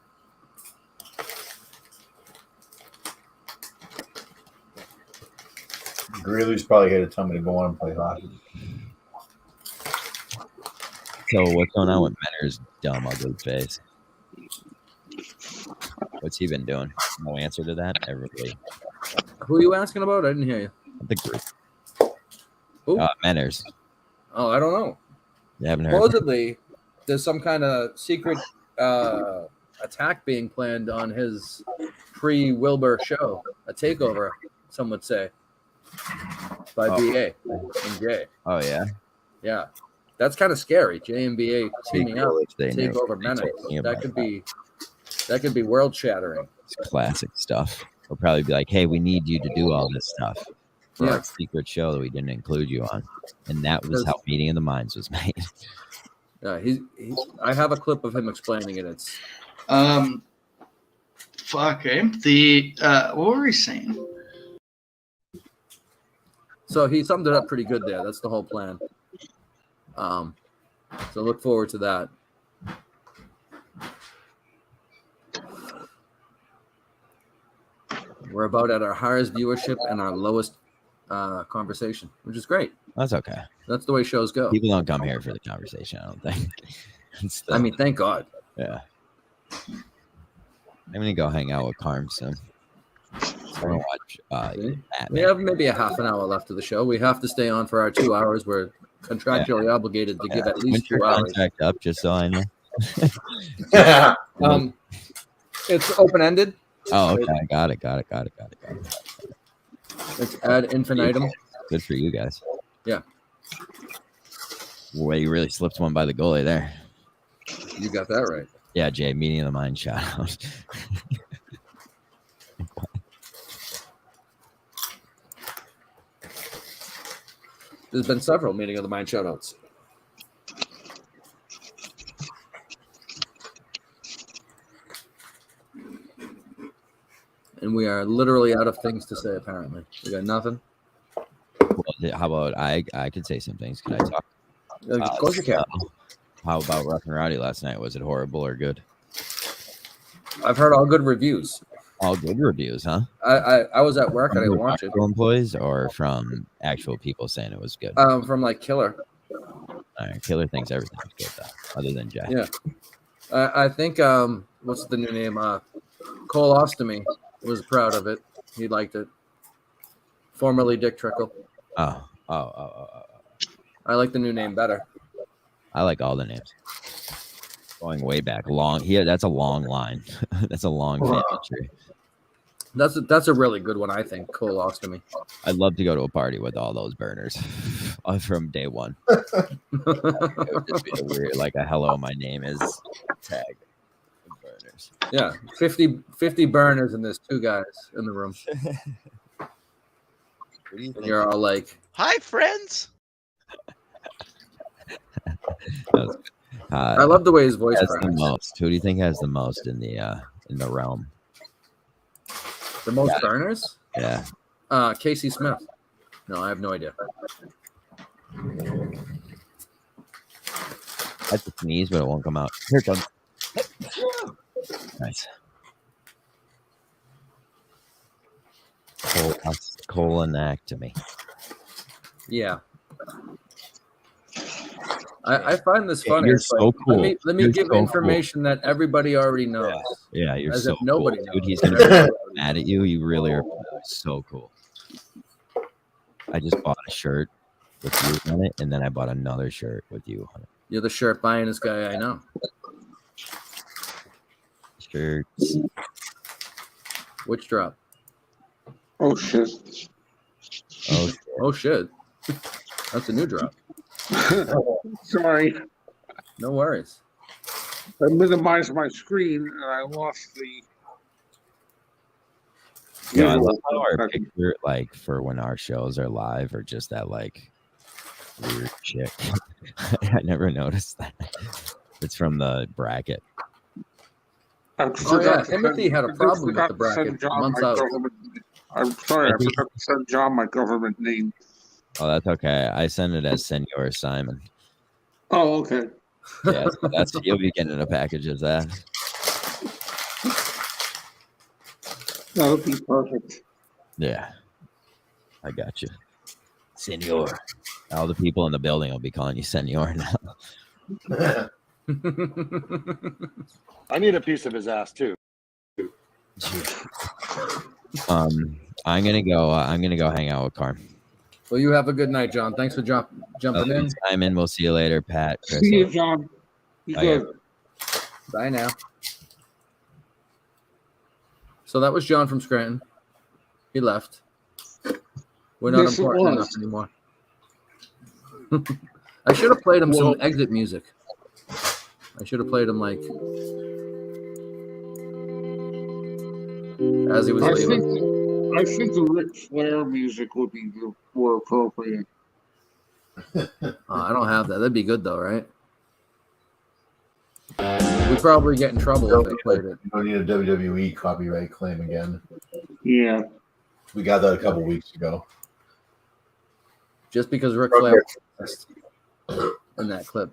Greeley's probably here to tell me to go on and play hockey.
So what's going on with Menner's dumb ugly face? What's he been doing? No answer to that? Everybody.
Who are you asking about? I didn't hear you.
The group.
Who?
Menner's.
Oh, I don't know.
You haven't heard?
Supposedly, there's some kind of secret attack being planned on his pre-Wilbur show. A takeover, some would say, by BA and Jay.
Oh, yeah?
Yeah. That's kind of scary. J and BA teaming up
They
to take
knew.
over
They
Menner.
told me about
That could be world shattering.
It's classic stuff. They'll probably be like, hey, we need you to do all this stuff for our secret show that we didn't include you on. And that was how Meeting of the Minds was made.
Yeah, I have a clip of him explaining it. It's
what were we saying?
so he summed it up pretty good there. That's the whole plan. So look forward to that. We're about at our highest viewership and our lowest conversation, which is great.
That's okay.
That's the way shows go.
People don't come here for the conversation, I don't think.
I mean, thank God.
Yeah. I'm going to go hang out with Carm soon. I'm going to watch
We
Batman.
have maybe a half an hour left of the show. We have to stay on for our 2 hours. We're contractually obligated to give at least
When's your
2 hours.
contract up, just so I know?
It's open-ended.
Oh, okay. Got it.
It's ad infinitum.
Good for you guys.
Yeah.
Well, you really slipped one by the goalie there.
You got that right.
Yeah, Jay, Meeting of the Mind shout out.
There's been several Meeting of the Mind shoutouts. And we are literally out of things to say, apparently. We got nothing.
Well, how about I could say some things. Can I talk?
Of course you can.
How about Rough and Rowdy last night? Was it horrible or good?
I've heard all good reviews.
All good reviews, huh?
I was at work. I didn't
From
watch it.
actual employees or from actual people saying it was good?
From like Killer.
All right, Killer thinks everything's good though, other than Jack.
Yeah. I think what's the new name? Cole Ostomy was proud of it. He liked it. Formerly Dick Trickle.
Oh.
I like the new name better.
I like all the names. Going way back, long. Yeah, that's a long line. That's a long family tree.
That's a really good one, I think. Colostomy.
I'd love to go to a party with all those burners from day one. It would just be a weird, like a hello, my name is tag. Burners.
Yeah, 50 burners, and there's 2 guys in the room. And you're all like,
"Hi, friends."
I love the way his voice
has
cracks.
the most. Who do you think has the most in the realm?
The most burners?
Yeah.
Casey Smith. No, I have no idea.
I have to sneeze, but it won't come out. Here it comes. Nice. Colonectomy.
Yeah. I find this funny.
You're
It's
so
like,
cool.
Let me
You're
give
so
information that everybody already knows.
Yeah, you're
As
so
if nobody
cool,
knows.
dude. He's gonna be mad at you. You really are so cool. I just bought a shirt with you on it, and then I bought another shirt with you on it.
You're the shirt buyingest guy I know.
Shirts.
Which drop?
Oh shit.
Oh shit. That's a new drop.
Sorry.
No worries.
I minimized my screen and I lost the.
Yeah, I love how our picture, like for when our shows are live, are just that like weird chick. I never noticed that. It's from the bracket.
I
Oh yeah, Timothy had a problem with the bracket months out.
I'm sorry, I forgot to send John my government name.
Oh, that's okay. I send it as Senor Simon.
Oh, okay.
Yeah, so that's you'll be getting a package of that.
That would be perfect.
Yeah, I got you, Senor. All the people in the building will be calling you Senor now.
I need a piece of his ass too.
I'm gonna go hang out with Carm.
Well, you have a good night, John. Thanks for jumping in.
Simon, we'll see you later, Pat. Chris.
See you, John. You good?
Bye now. So that was John from Scranton. He left. We're not
Yes, it
important
was.
enough anymore. I should have played him some exit music. I should have played him like as he was leaving.
I think the Ric Flair music would be more appropriate.
I don't have that. That'd be good though, right? We'd probably get in trouble if they played it.
You don't need a WWE copyright claim again.
Yeah.
We got that a couple weeks ago.
Just because Ric Flair was in that clip.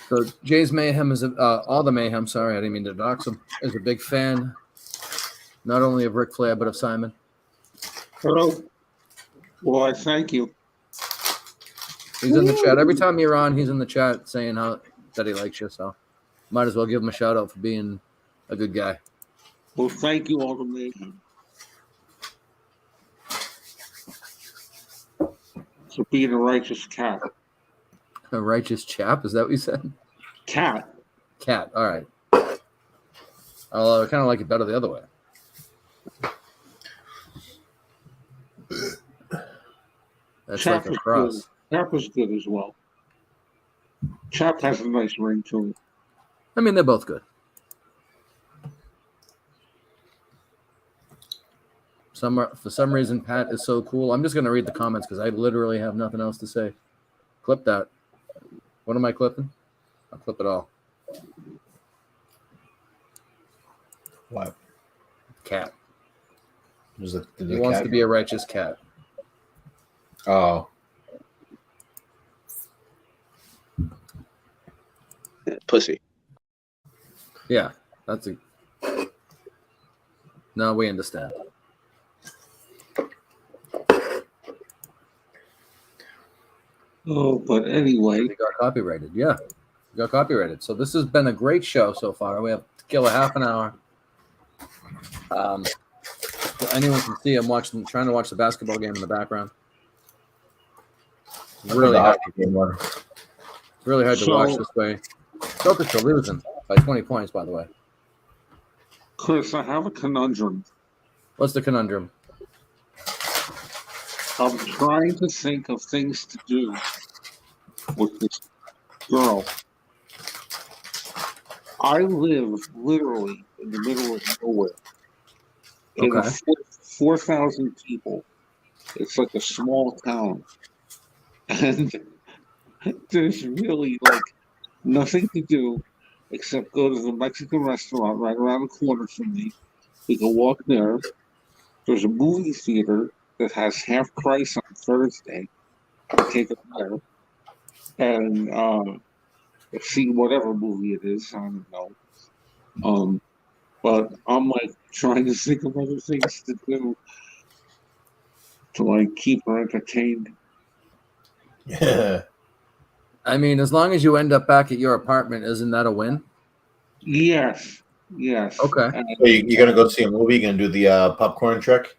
So Jay's Mayhem is all the Mayhem. Sorry, I didn't mean to dox him. Is a big fan, not only of Ric Flair but of Simon.
Hello. Well, I thank you.
He's in the chat every time you're on. He's in the chat saying that he likes you. So might as well give him a shout out for being a good guy.
Well, thank you, all the Mayhem. For being a righteous cat.
A righteous chap? Is that what you said?
Cat.
Cat. All right. I kind of like it better the other way. That's
Chap
like a
is
cross.
good. Chap is good as well. Chap has a nice ring to it.
I mean, they're both good. For some reason, Pat is so cool. I'm just going to read the comments because I literally have nothing else to say. Clip that. What am I clipping? I'll clip it all.
What?
Cat.
He
wants to be a righteous cat.
Oh.
Pussy.
Yeah, that's a. No, we understand.
Oh, but anyway.
They got copyrighted. Yeah. got copyrighted. So this has been a great show so far. We have to kill a half an hour. So anyone can see I'm trying to watch the basketball game in the background. It's really hard. It's really hard to watch this way. Celtics are losing by 20 points, by the way.
Chris, I have a conundrum.
What's the conundrum?
I'm trying to think of things to do with this girl. I live literally in the middle of nowhere. In
Okay.
4,000 people. It's like a small town. And there's really like nothing to do except go to the Mexican restaurant right around the corner from me. We can walk there. There's a movie theater that has half price on Thursday. I take it there and see whatever movie it is. I don't know. But I'm like trying to think of other things to do to like keep her entertained.
Yeah.
I mean, as long as you end up back at your apartment, isn't that a win?
Yes.
Okay.
So you're gonna go see a movie? You're gonna do the popcorn trick?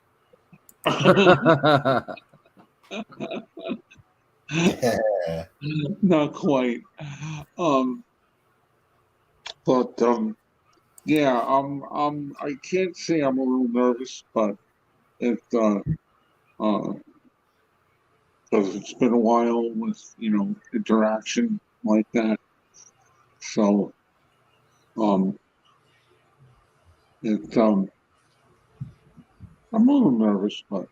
Not quite. Yeah, I can't say I'm a little nervous, but because it's been a while with interaction like that. So I'm a little nervous, but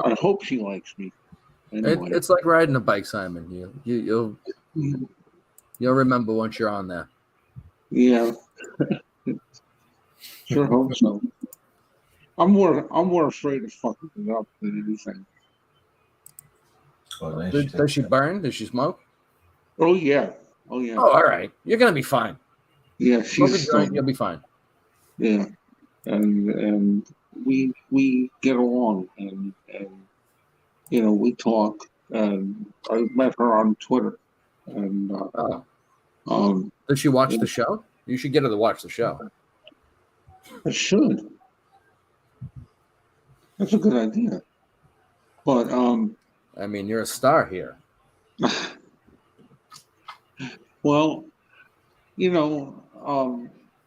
I hope she likes me. Anyway.
It's like riding a bike, Simon. You'll remember once you're on there.
Yeah. Sure hope so. I'm more afraid of fucking it up than anything.
Does she burn? Does she smoke?
Oh yeah. Oh
all right. You're gonna be fine.
Yeah,
Smoke a
she's
joint, you'll be fine.
Yeah, and we get along, and we talk. And I met her on Twitter, and
does she watch the show? You should get her to watch the show.
I should. That's a good idea. But
I mean, you're a star here.
Well,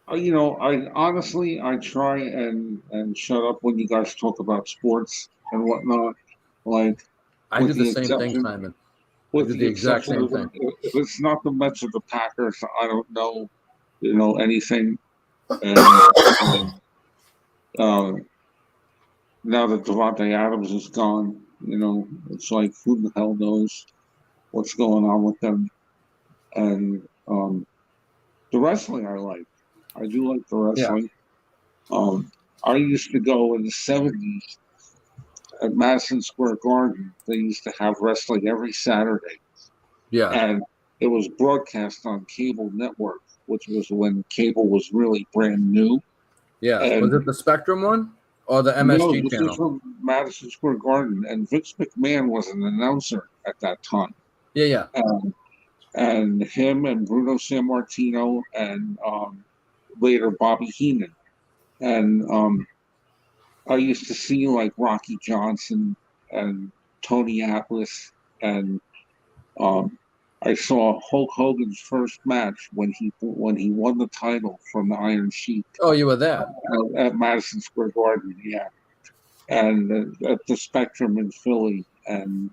I honestly try and shut up when you guys talk about sports and whatnot. Like
I do the same thing, Simon. I do the exact same thing.
If it's not the Mets or the Packers, I don't know, anything. And now that Devontae Adams is gone, it's like who the hell knows what's going on with them. And the wrestling I like. I do like the wrestling. Yeah. I used to go in the 70s at Madison Square Garden. They used to have wrestling every Saturday.
Yeah.
And it was broadcast on cable network, which was when cable was really brand new.
Yeah.
And
was it the Spectrum one or the MSG
this
channel?
was from Madison Square Garden, and Vince McMahon was an announcer at that time.
Yeah.
And him and Bruno Sammartino and later Bobby Heenan. And I used to see like Rocky Johnson and Tony Atlas, and I saw Hulk Hogan's first match when he won the title from the Iron Sheik.
Oh, you were there
at Madison Square Garden, yeah, and at the Spectrum in Philly, and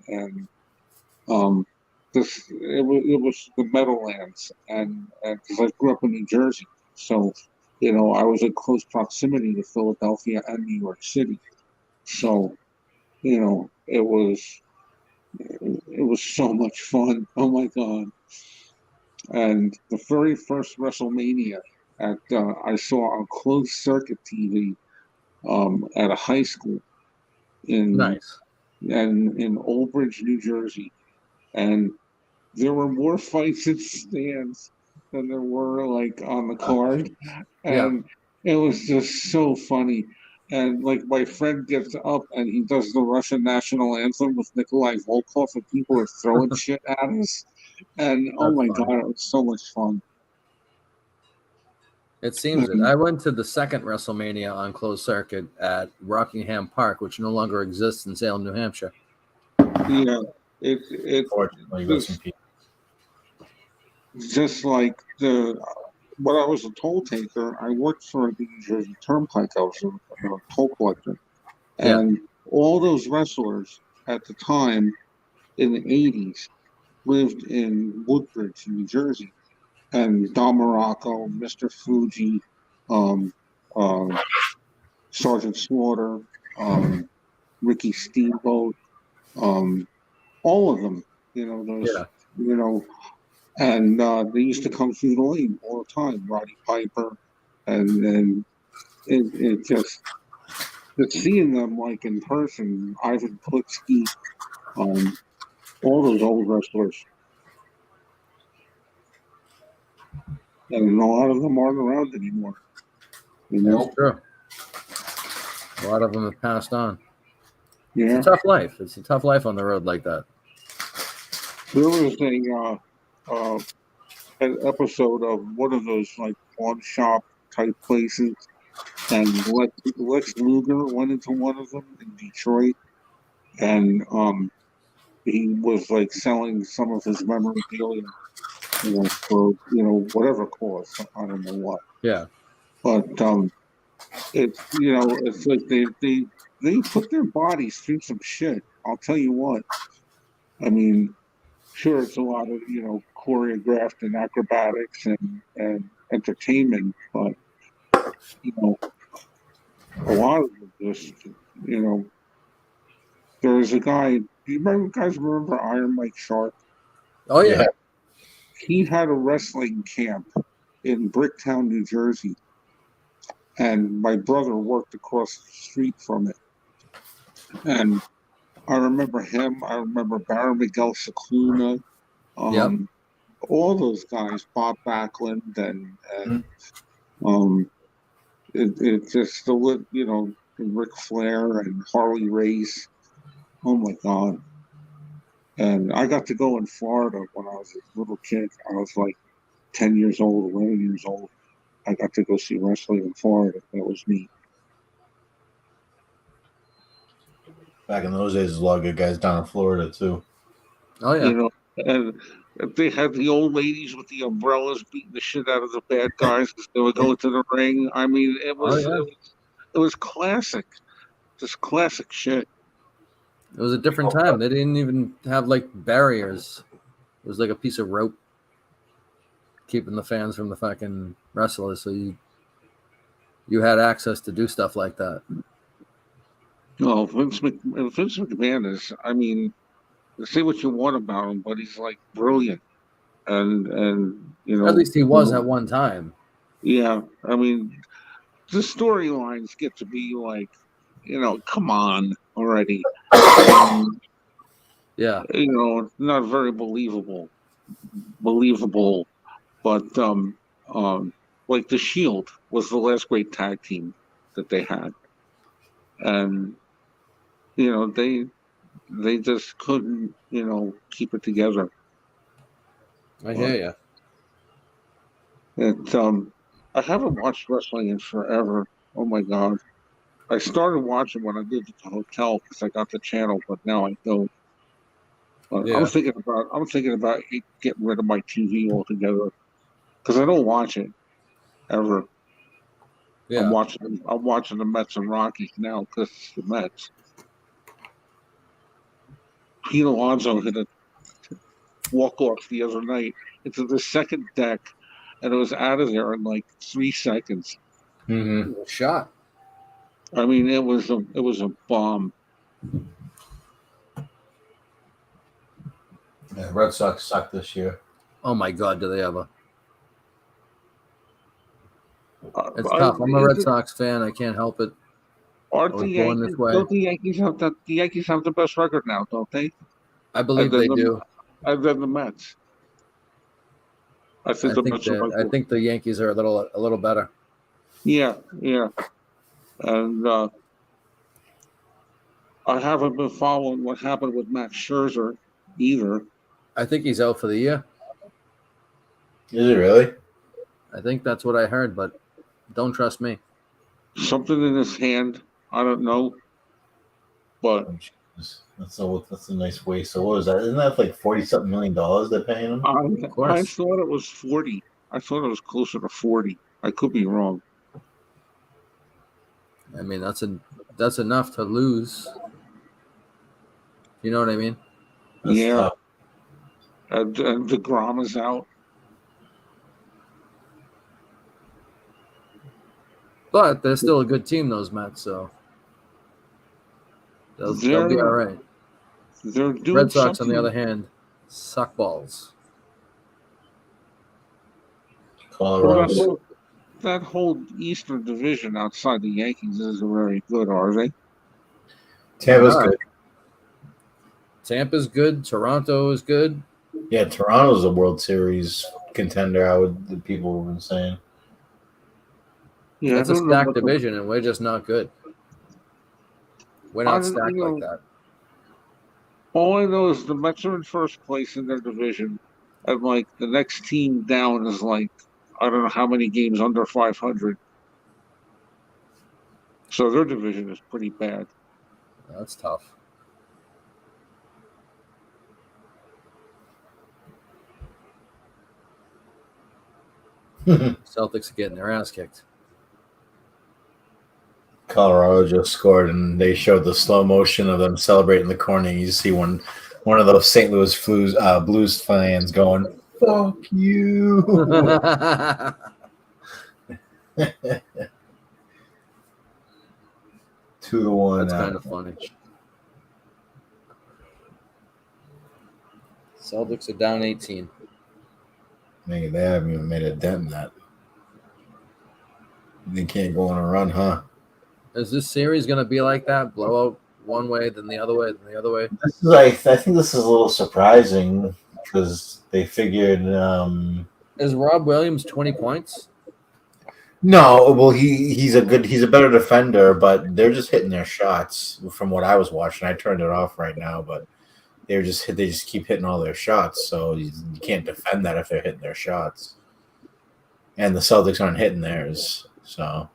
it was the Meadowlands, and because I grew up in New Jersey, so I was in close proximity to Philadelphia and New York City, so it was so much fun. Oh my God! And the very first WrestleMania I saw on closed circuit TV at a high school in Old Bridge, New Jersey, and there were more fights in stands than there were like on the card, and it was just so funny. And like my friend gets up and he does the Russian national anthem with Nikolai Volkov, and people are throwing shit at us. And oh my god, it was so much fun.
It seems it. I went to the second WrestleMania on closed circuit at Rockingham Park, which no longer exists in Salem, New Hampshire.
Yeah, it
Fortunately, rest in peace.
just like when I was a toll taker, I worked for the New Jersey Turnpike. I was a toll collector, and all those wrestlers at the time in the '80s lived in Woodbridge, New Jersey, and Don Morocco, Mr. Fuji, um, Sergeant Slaughter, Ricky Steamboat, all of them. And they used to come through the lane all the time. Roddy Piper, and then it just seeing them like in person, Ivan Klitsky, all those old wrestlers, and a lot of them aren't around anymore.
That's true. A lot of them have passed on.
Yeah.
It's a tough life. It's a tough life on the road like that.
There was an episode of one of those like pawn shop type places, and Lex Luger went into one of them in Detroit, and he was like selling some of his memorabilia, for whatever cause. I don't know what.
Yeah.
But it's like they put their bodies through some shit. I'll tell you what. I mean, sure, it's a lot of choreographed and acrobatics and entertainment, but a lot of it just there was a guy. Do you guys remember Iron Mike Sharp?
Oh yeah.
He had a wrestling camp in Bricktown, New Jersey, and my brother worked across the street from it. And I remember him. I remember Baron Miguel Cicluna. All those guys, Bob Backlund, and it just Ric Flair and Harley Race. Oh my God! And I got to go in Florida when I was a little kid. I was like 10 years old, 11 years old. I got to go see wrestling in Florida. That was neat.
Back in those days, there's a lot of good guys down in Florida too.
Oh yeah.
And they had the old ladies with the umbrellas beating the shit out of the bad guys because they would go to the ring. I mean, it was classic, just classic shit.
It was a different time. They didn't even have like barriers. It was like a piece of rope keeping the fans from the fucking wrestlers. So you had access to do stuff like that.
Oh, Vince McMahon is, I mean, say what you want about him, but he's like brilliant. And
at least he was at one time.
Yeah. I mean, the storylines get to be like, come on already.
Yeah.
Not very believable, but like the Shield was the last great tag team that they had, and they just couldn't keep it together.
I hear
you. I haven't watched wrestling in forever. Oh my God. I started watching when I lived at the hotel because I got the channel, but now I don't. But I'm thinking about getting rid of my TV altogether because I don't watch it ever.
Yeah.
I'm watching the Mets and Rockies now because it's the Mets. Pete Alonso hit a walk-off the other night into the second deck, and it was out of there in like 3 seconds.
Mm-hmm. Shot.
I mean, it was a bomb.
Yeah, Red Sox suck this year.
Oh my God, do they ever? It's tough. I'm a Red Sox fan. I can't help it.
Don't the Yankees have the best record now, don't they?
I believe they do.
Other than the Mets. I think
the Yankees are a little better.
Yeah. And I haven't been following what happened with Max Scherzer either.
I think he's out for the year.
Is it really?
I think that's what I heard, but don't trust me.
Something in his hand. I don't know. But
that's a nice waste. So what was that? Isn't that like $40-something million they're paying him?
I thought it was 40. I thought it was closer to 40. I could be wrong.
I mean, that's enough to lose. You know what I mean?
Yeah. And DeGrom is out.
But they're still a good team, those Mets, so they'll be all right.
They're doing
Red Sox,
something.
on the other hand, suck balls.
Colorado.
That whole Eastern Division outside the Yankees isn't very good, are they?
Tampa's good.
Tampa's good. Toronto is good.
Yeah, Toronto's a World Series contender. The people have been saying.
Yeah,
it's a stacked division, and we're just not good. We're not stacked like that.
All I know is the Mets are in first place in their division, and like the next team down is like I don't know how many games under 500. So their division is pretty bad.
That's tough. Celtics are getting their ass kicked.
Colorado just scored, and they showed the slow motion of them celebrating the corner. You see one of those St. Louis Blues fans going, "Fuck you!" 2-1.
That's kind of funny. Celtics are down 18.
Man, they haven't even made a dent in that. They can't go on a run, huh?
Is this series going to be like that? Blowout one way, then the other way, then the other way?
This is I think this is a little surprising because they figured.
Is Rob Williams 20 points?
No, well he's a better defender, but they're just hitting their shots. From what I was watching, I turned it off right now, but they just keep hitting all their shots. So you can't defend that if they're hitting their shots, and the Celtics aren't hitting theirs. So,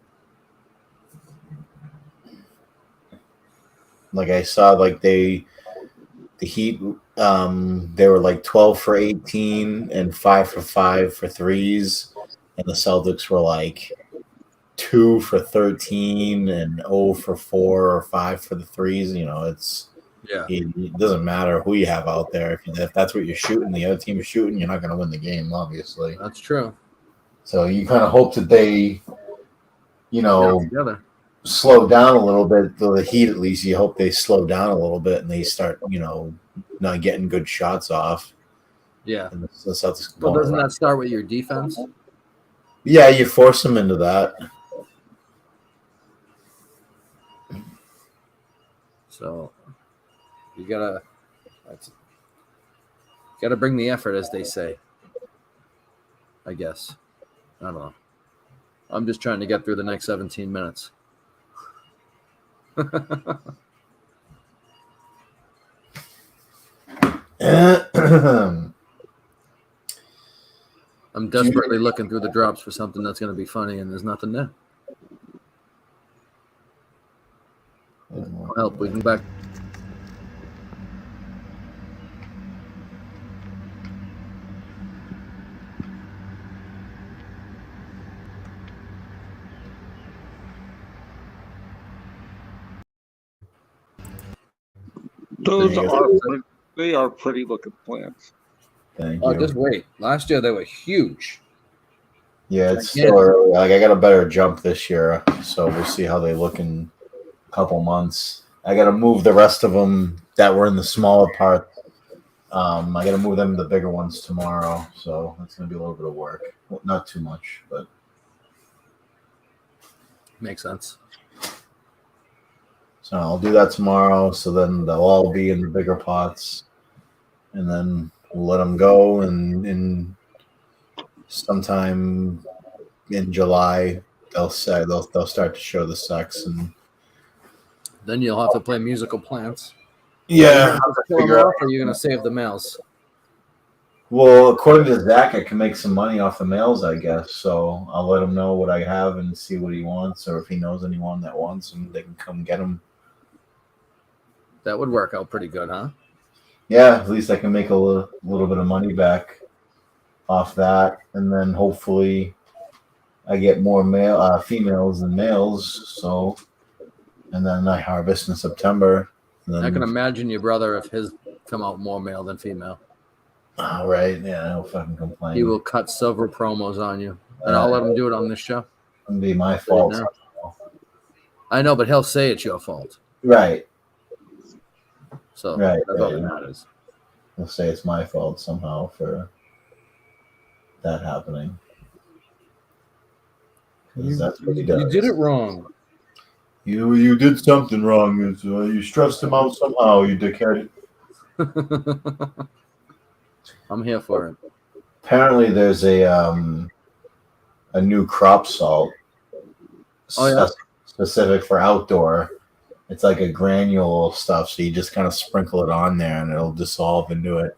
like I saw, like the Heat, they were like 12 for 18 and 5 for 5 for threes, and the Celtics were like 2 for 13 and 0 for 4 or 5 for the threes. You know, it doesn't matter who you have out there. If that's what you're shooting, the other team is shooting, you're not going to win the game, obviously.
That's true.
So you kind of hope that they, slow down a little bit. The Heat, at least, you hope they slow down a little bit and they start, not getting good shots off.
Yeah.
And the Celtics
Well, doesn't that start with your defense?
Yeah, you force them into that.
So you gotta bring the effort, as they say. I guess. I don't know. I'm just trying to get through the next 17 minutes. I'm desperately looking through the drops for something that's going to be funny, and there's nothing there. Help, we can back.
They are pretty looking plants.
Thank you.
Just wait. Last year they were huge.
Yeah, it's still early. Like I got a better jump this year, so we'll see how they look in a couple months. I got to move the rest of them that were in the smaller part. I got to move them to the bigger ones tomorrow, so it's going to be a little bit of work. Well, not too much, but
makes sense.
So I'll do that tomorrow. So then they'll all be in the bigger pots, and then we'll let them go. And in sometime in July, they'll start to show the sex, and
then you'll have to play musical plants.
Yeah,
Kill them off, or are you going to save the males?
Well, according to Zack, I can make some money off the mails, I guess. So I'll let him know what I have and see what he wants, or if he knows anyone that wants them, they can come get them.
That would work out pretty good, huh?
Yeah, at least I can make a little bit of money back off that, and then hopefully I get more females than males. So, and then I harvest in September. And then,
I can imagine your brother if his come out more male than female.
All right, yeah, I'll fucking complain.
He will cut several promos on you, and I'll let him do it on this show.
It'll be my fault.
I know, but he'll say it's your fault.
Right.
So
right,
that's all that matters.
He'll say it's my fault somehow for that happening. That's what he does.
You did it wrong.
You did something wrong. You stressed him out somehow, you dickhead.
I'm here for it.
Apparently, there's a new crop salt. Specific for outdoor. It's like a granule stuff, so you just kind of sprinkle it on there, and it'll dissolve into it.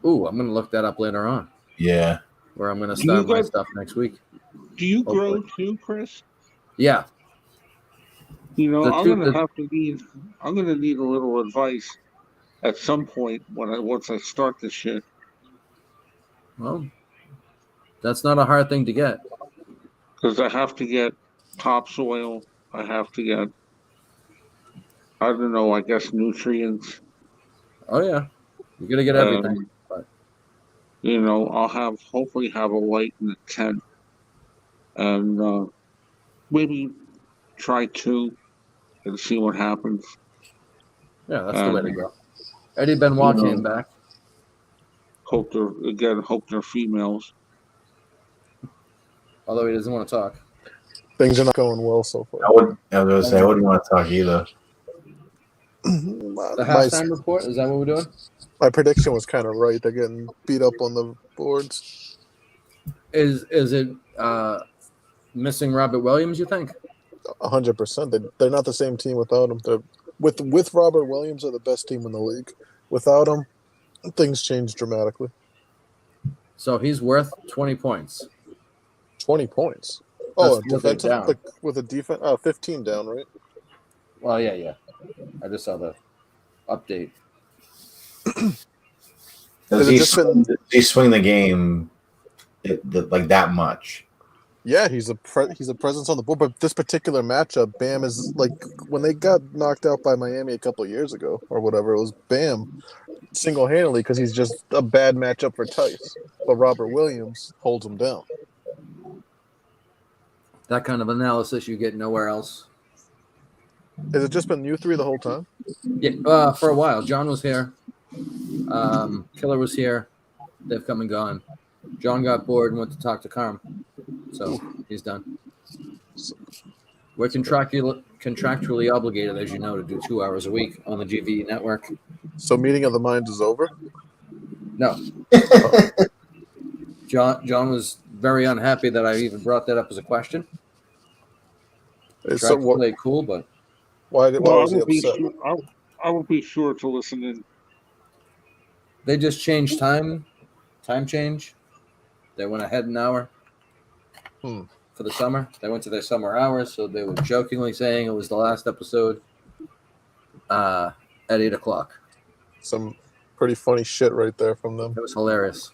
Ooh, I'm gonna look that up later on.
Yeah.
Where I'm gonna start my stuff next week.
Do you grow too, Chris?
Yeah.
You know, I'm gonna need a little advice at some point once I start this shit.
Well, that's not a hard thing to get.
Because I have to get topsoil. I have to get, I don't know, I guess nutrients.
Oh yeah, you're gonna get everything. But
you know, I'll hopefully have a light in the tent, and maybe try 2 and see what happens.
Yeah, that's the way to go. Eddie Benoit came back.
Hope they're females.
Although he doesn't want to talk.
Things are not going well so far.
I was going to say, I wouldn't want to talk either.
The halftime report, is that what we're doing?
My prediction was kind of right. They're getting beat up on the boards.
Is it missing Robert Williams, you think?
100%. They're not the same team without him. With Robert Williams, they're the best team in the league. Without him, things change dramatically.
So he's worth 20 points.
20 points?
That's
defensive with a defense. 15 down, right?
Well, yeah. I just saw the update.
Does he swing the game like that much?
Yeah, he's a presence on the board. But this particular matchup, Bam is like when they got knocked out by Miami a couple of years ago or whatever. It was Bam single-handedly because he's just a bad matchup for Tice. But Robert Williams holds him down.
That kind of analysis you get nowhere else.
Has it just been you three the whole time?
Yeah, for a while. John was here. Killer was here. They've come and gone. John got bored and went to talk to Carm. So he's done. We're contractually obligated, as you know, to do 2 hours a week on the GVE network.
So Meeting of the Minds is over?
No. John was very unhappy that I even brought that up as a question. It's cool, but
why was he upset?
I will be sure to listen in.
They just changed time change. They went ahead an hour for the summer. They went to their summer hours, so they were jokingly saying it was the last episode at 8 o'clock.
Some pretty funny shit right there from them.
It was hilarious.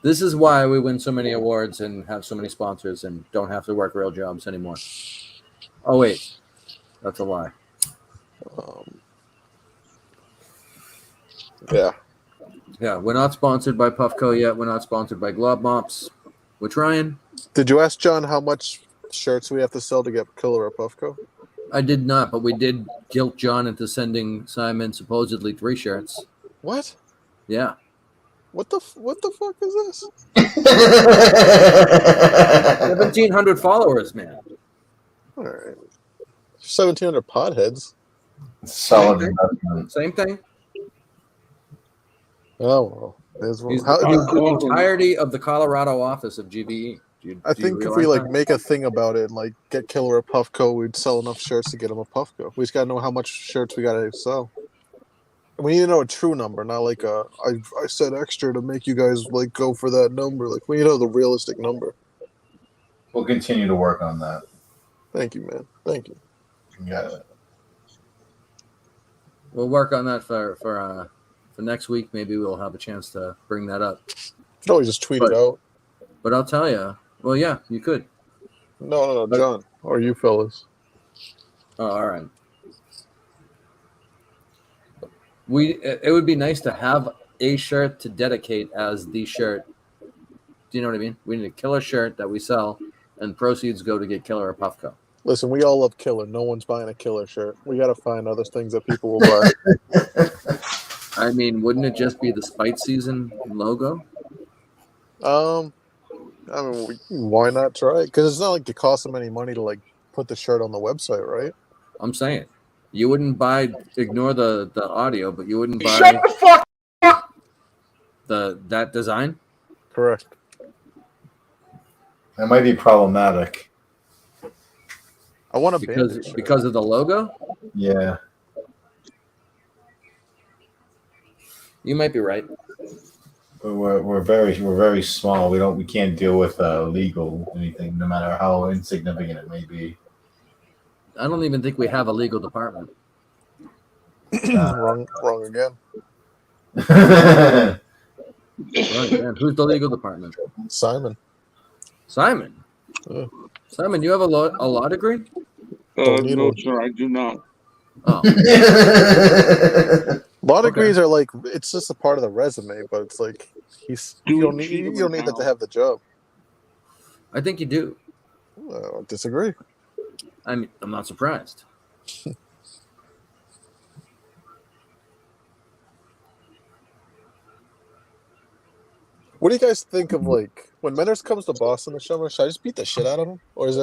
This is why we win so many awards and have so many sponsors and don't have to work real jobs anymore. Oh, wait. That's a lie.
Yeah.
Yeah, we're not sponsored by Puffco yet. We're not sponsored by Glob Mops. We're trying.
Did you ask John how much shirts we have to sell to get Killer at Puffco?
I did not, but we did guilt John into sending Simon supposedly 3 shirts.
What?
Yeah.
What the fuck is this?
1,700 followers, man.
All right. 1,700 potheads.
Solid
investment. Same thing.
Oh, well. There's
He's the entirety of the Colorado office of GVE.
I think if we make a thing about it and get Killer at Puffco, we'd sell enough shirts to get him a Puffco. We just gotta know how much shirts we gotta sell. We need to know a true number, not like I said extra to make you guys like go for that number. Like we need to know the realistic number.
We'll continue to work on that.
Thank you, man. Thank you.
Yeah.
We'll work on that for next week. Maybe we'll have a chance to bring that up.
You can always just tweet it out.
But I'll tell you. Well, yeah, you could.
No, John, or you fellas.
Oh, all right. It would be nice to have a shirt to dedicate as the shirt. Do you know what I mean? We need a killer shirt that we sell, and proceeds go to get Killer or Puffco.
Listen, we all love Killer. No one's buying a Killer shirt. We got to find other things that people will buy.
I mean, wouldn't it just be the Spite Season logo?
I mean, why not try it? Because it's not like it costs them any money to like put the shirt on the website, right?
I'm saying you wouldn't buy. Ignore the audio, but you wouldn't buy.
Shut the fuck up!
That design.
Correct.
That might be problematic.
I want to
because of the logo.
Yeah.
You might be right.
We're very small. We can't deal with legal anything, no matter how insignificant it may be.
I don't even think we have a legal department.
Wrong again.
Right, man. Who's the legal department?
Simon.
Simon, you have a law degree?
No, sir, I do not.
Oh.
Law degrees are like, it's just a part of the resume, but it's like you don't need that to have the job.
I think you do.
I disagree.
I mean, I'm not surprised.
What do you guys think of like when Menners comes to Boston this summer? Should I just beat the shit out of him, or is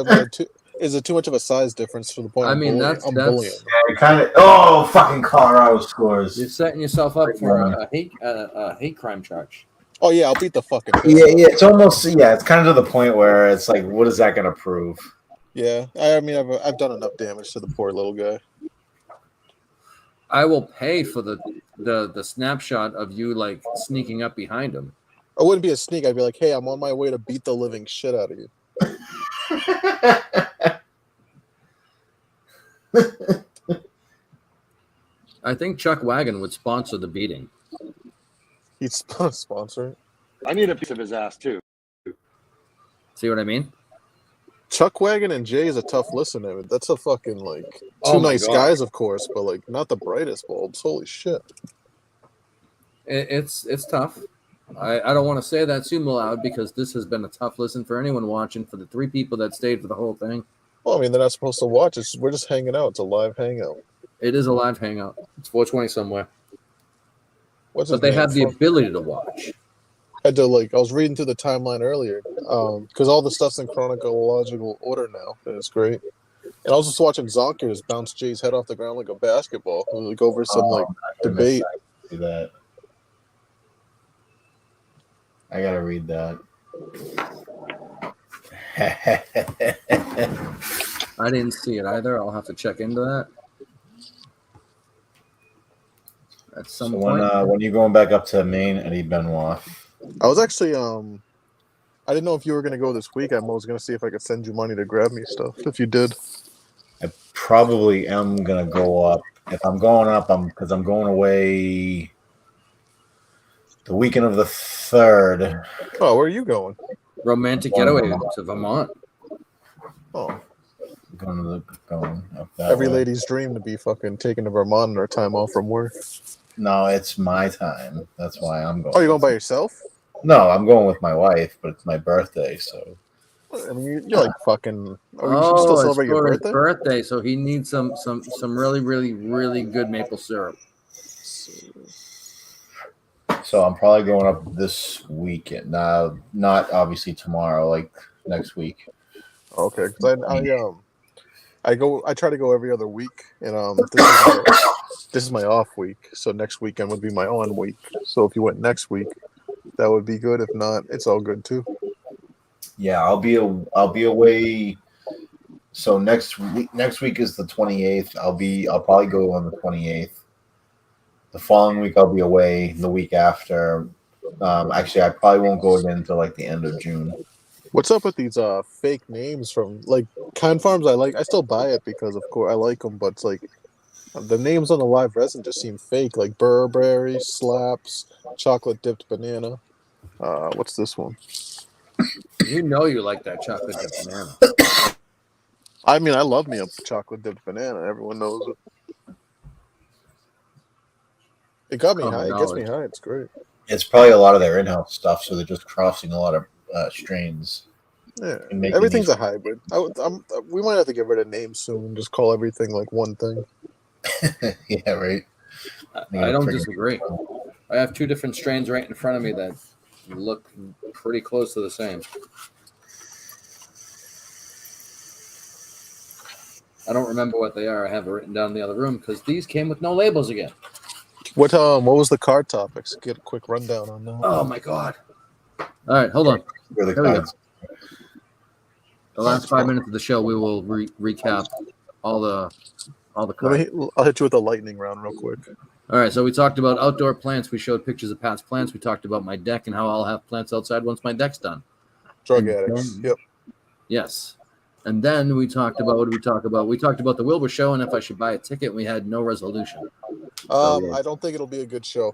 it too much of a size difference to the point?
I mean, that's
bullying.
Yeah, kind of. Oh, fucking Colorado scores.
You're setting yourself up for a hate crime charge.
Oh yeah, I'll beat the fucking.
Yeah. It's almost it's kind of to the point where it's like, what is that going to prove?
Yeah, I mean, I've done enough damage to the poor little guy.
I will pay for the snapshot of you like sneaking up behind him.
I wouldn't be a sneak. I'd be like, hey, I'm on my way to beat the living shit out of you.
I think Chuck Wagon would sponsor the beating.
He'd sponsor it.
I need a piece of his ass too.
See what I mean?
Chuck Wagon and Jay is a tough listen. I mean, that's a fucking like
Oh
two
my
nice
God.
guys, of course, but like not the brightest bulbs. Holy shit!
It's tough. I don't want to say that too loud because this has been a tough listen for anyone watching. For the 3 people that stayed for the whole thing,
Well, I mean, they're not supposed to watch. We're just hanging out. It's a live hangout.
it is a live hangout. It's 420 somewhere,
What's
but
his
they
name?
have the ability to watch.
I had to I was reading through the timeline earlier, because all the stuff's in chronological order now, and it's great. And I was just watching Zonkers bounce Jay's head off the ground like a basketball, like over some debate.
See that. I gotta read that.
I didn't see it either. I'll have to check into that. At some point.
When are you going back up to Maine, Eddie Benoit?
I was actually I didn't know if you were gonna go this week. I was gonna see if I could send you money to grab me stuff. If you did,
I probably am gonna go up. If I'm going up, because I'm going away the weekend of the 3rd.
Oh, where are you going?
Romantic getaway to Vermont.
Oh,
going up that
every
way.
lady's dream to be fucking taking to Vermont on their time off from work.
No, it's my time. That's why I'm going.
Oh, you're going by yourself?
No, I'm going with my wife, but it's my birthday, so.
I mean, you're like fucking. Oh, you
Oh,
still
it's
celebrate your
for his
birthday?
birthday, so he needs some really, really, really good maple syrup.
So I'm probably going up this weekend. Not obviously tomorrow, like next week.
Okay, because I try to go every other week, and this is my off week, so next weekend would be my on week. So if you went next week, that would be good. If not, it's all good too.
Yeah, I'll be away. So next week is the 28th. I'll probably go on the 28th. The following week I'll be away. The week after, actually, I probably won't go again until like the end of June.
What's up with these fake names from like Kind Farms? I still buy it because of course I like them, but it's like the names on the live resin just seem fake, like Burberry, Slaps, Chocolate Dipped Banana. What's this one?
You know you like that chocolate dipped banana.
I mean, I love me a chocolate dipped banana. Everyone knows it. It got me high. It gets me high. It's great.
It's probably a lot of their in-house stuff, so they're just crossing a lot of strains.
Yeah, everything's a hybrid. We might have to get rid of names soon and just call everything like one thing.
Yeah, right.
I don't disagree. I have two different strains right in front of me that look pretty close to the same. I don't remember what they are. I have it written down in the other room because these came with no labels again.
What was the card topics? Get a quick rundown on that.
Oh my god! All right, hold on. Here we go. The last 5 minutes of the show, we will recap all the cards.
I'll hit you with a lightning round real quick.
All right, so we talked about outdoor plants. We showed pictures of Pat's plants. We talked about my deck and how I'll have plants outside once my deck's done.
Drug addicts. Yep.
Yes. And then we talked about, what did we talk about? We talked about the Wilbur show and if I should buy a ticket. We had no resolution.
I don't think it'll be a good show.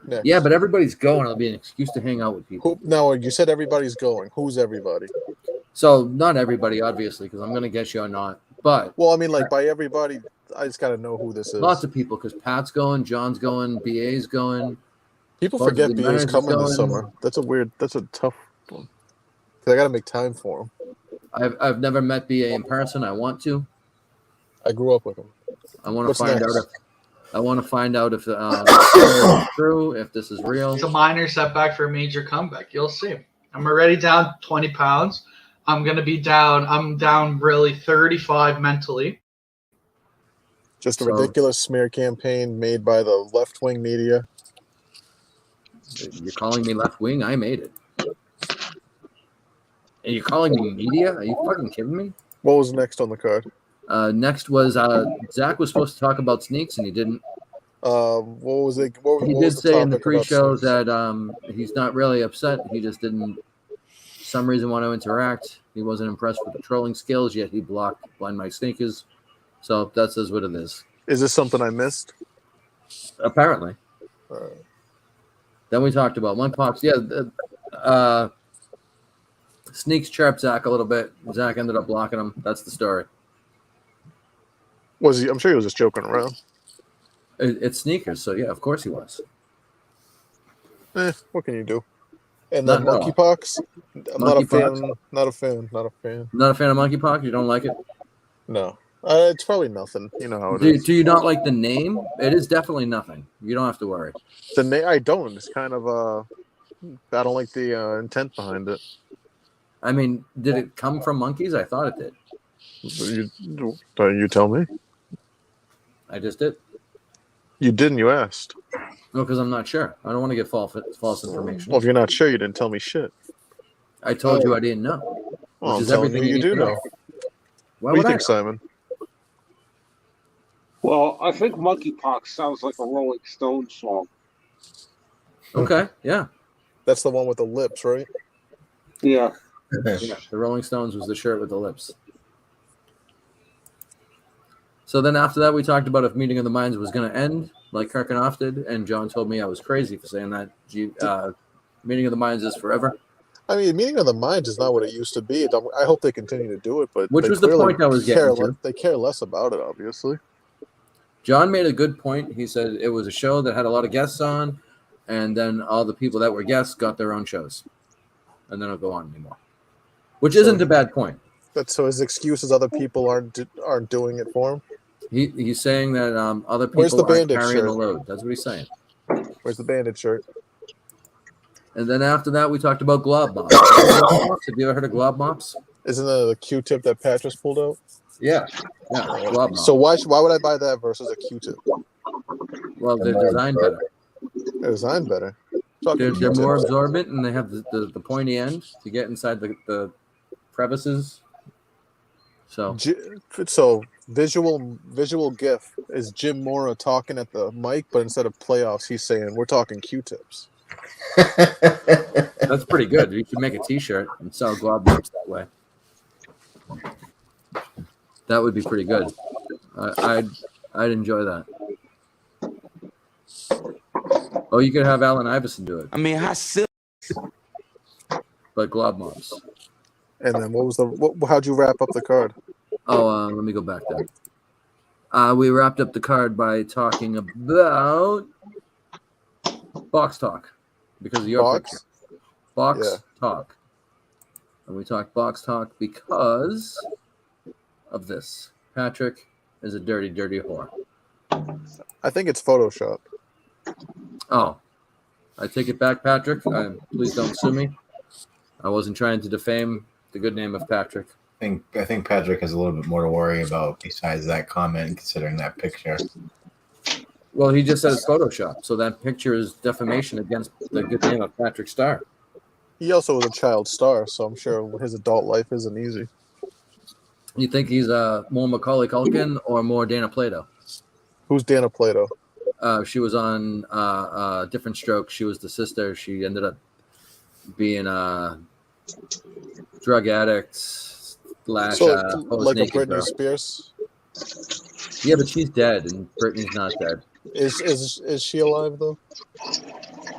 Next.
Yeah, but everybody's going. It'll be an excuse to hang out with people.
No, you said everybody's going. Who's everybody?
So not everybody, obviously, because I'm going to guess you're not. But
well, I mean, like by everybody, I just got to know who this is.
Lots of people, because Pat's going, John's going, BA's going.
People forget BA's coming this summer. That's a tough one. Because I got to make time for him.
I've never met BA in person. I want to.
I grew up with him.
I want to find out if. I want to find out if it's true, if this is real.
It's a minor setback for a major comeback. You'll see. I'm already down 20 pounds. I'm going to be down. I'm down really 35 mentally.
Just a ridiculous smear campaign made by the left-wing media.
You're calling me left-wing? I made it. And you're calling me media? Are you fucking kidding me?
What was next on the card?
Next was Zack was supposed to talk about sneaks, and he didn't.
What was it?
He did say in the pre-show that he's not really upset. He just didn't, for some reason, want to interact. He wasn't impressed with the trolling skills, yet he blocked Blind Mike Sneakers. So that says what it is.
Is this something I missed?
Apparently. Then we talked about one pops. Yeah, Sneaks chirped Zack a little bit. Zack ended up blocking him. That's the story.
Was he? I'm sure he was just joking around.
It's sneakers, so yeah, of course he was.
What can you do? And then monkeypox. I'm not a fan. Not a fan. Not a fan.
Not a fan of monkeypox. You don't like it?
No, it's probably nothing. You know how it is.
Do you not like the name? It is definitely nothing. You don't have to worry.
The name I don't. It's kind of I don't like the intent behind it.
I mean, did it come from monkeys? I thought it did.
You tell me.
I just did.
You didn't. You asked.
No, because I'm not sure. I don't want to get false information.
Well, if you're not sure, you didn't tell me shit.
I told you I didn't know.
Well, I'm telling you do know. What do you think, Simon?
Well, I think monkeypox sounds like a Rolling Stones song.
Okay, yeah.
That's the one with the lips, right?
Yeah.
Yeah, the Rolling Stones was the shirt with the lips. So then after that, we talked about if Meeting of the Minds was going to end, like Kirkin-off did, and John told me I was crazy for saying that. Meeting of the Minds is forever.
I mean, Meeting of the Minds is not what it used to be. I hope they continue to do it, but
which was the point I was getting to.
They care less about it, obviously.
John made a good point. He said it was a show that had a lot of guests on, and then all the people that were guests got their own shows, and then it'll go on anymore, which isn't a bad point.
So his excuse is other people aren't doing it for him.
He's saying that other people aren't carrying the load. That's what he's saying.
Where's the bandit shirt?
And then after that, we talked about Glob Mops. Have you ever heard of Glob Mops?
Isn't that the Q-tip that Pat just pulled out?
Yeah. Glob Mops.
So why would I buy that versus a Q-tip?
Well, they're designed better.
They're designed better.
They're more absorbent, and they have the pointy end to get inside the crevices. So
So visual GIF is Jim Mora talking at the mic, but instead of playoffs, he's saying we're talking Q-tips.
that's pretty good. You should make a T-shirt and sell Glob Mops that way. That would be pretty good. I'd enjoy that. Oh, you could have Allen Iverson do it.
I mean, how silly.
But Glob Mops.
And then how'd you wrap up the card?
Oh, let me go back there. We wrapped up the card by talking about box talk because of your picture. Box talk. And we talked box talk because of this. Patrick is a dirty, dirty whore.
I think it's Photoshop.
Oh, I take it back, Patrick. Please don't sue me. I wasn't trying to defame the good name of Patrick.
I think Patrick has a little bit more to worry about besides that comment and considering that picture.
Well, he just said it's Photoshop, so that picture is defamation against the good name of Patrick Starr.
He also was a child star, so I'm sure his adult life isn't easy.
You think he's more Macaulay Culkin or more Dana Plato?
Who's Dana Plato?
She was on Different Strokes. She was the sister. She ended up being a drug addict /
like a Britney Spears.
Yeah, but she's dead, and Britney's not dead.
Is she alive though?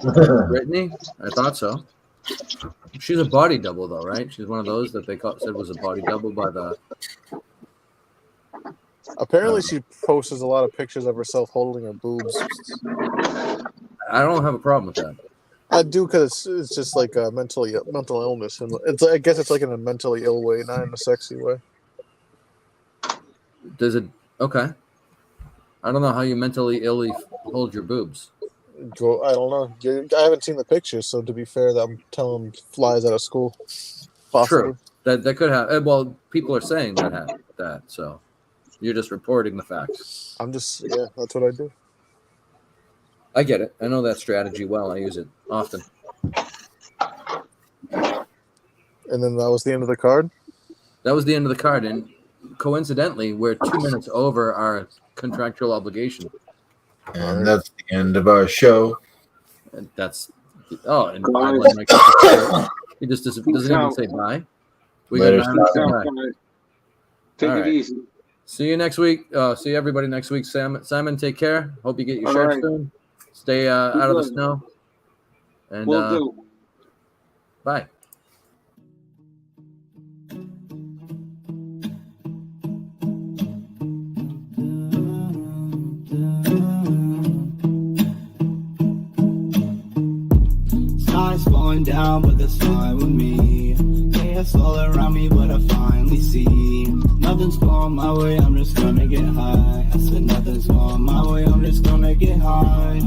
Britney? I thought so. She's a body double though, right? She's one of those that they said was a body double by the.
Apparently, she posts a lot of pictures of herself holding her boobs.
I don't have a problem with that.
I do because it's just like a mental illness, and I guess it's like in a mentally ill way, not in a sexy way.
Does it? Okay. I don't know how you mentally illy hold your boobs.
I don't know. I haven't seen the pictures, so to be fair, I'm telling flies out of school. Possibly.
True. That could happen. Well, people are saying that, so you're just reporting the facts.
That's what I do.
I get it. I know that strategy well. I use it often.
And then that was the end of the card?
That was the end of the card, and coincidentally, we're 2 minutes over our contractual obligation.
And that's the end of our show.
And that's and he just doesn't even say bye. We got 9 minutes to bye.
Take
All
it
right.
easy.
See you next week. See everybody next week. Simon, take care. Hope you get your shirt soon. Stay out of the snow. And
Will do.
Bye.
Stars falling down, but that's fine with me. Chaos all around me, but I finally see nothing's going my way, I'm just gonna get high. I said nothing's going my way, I'm just gonna get high.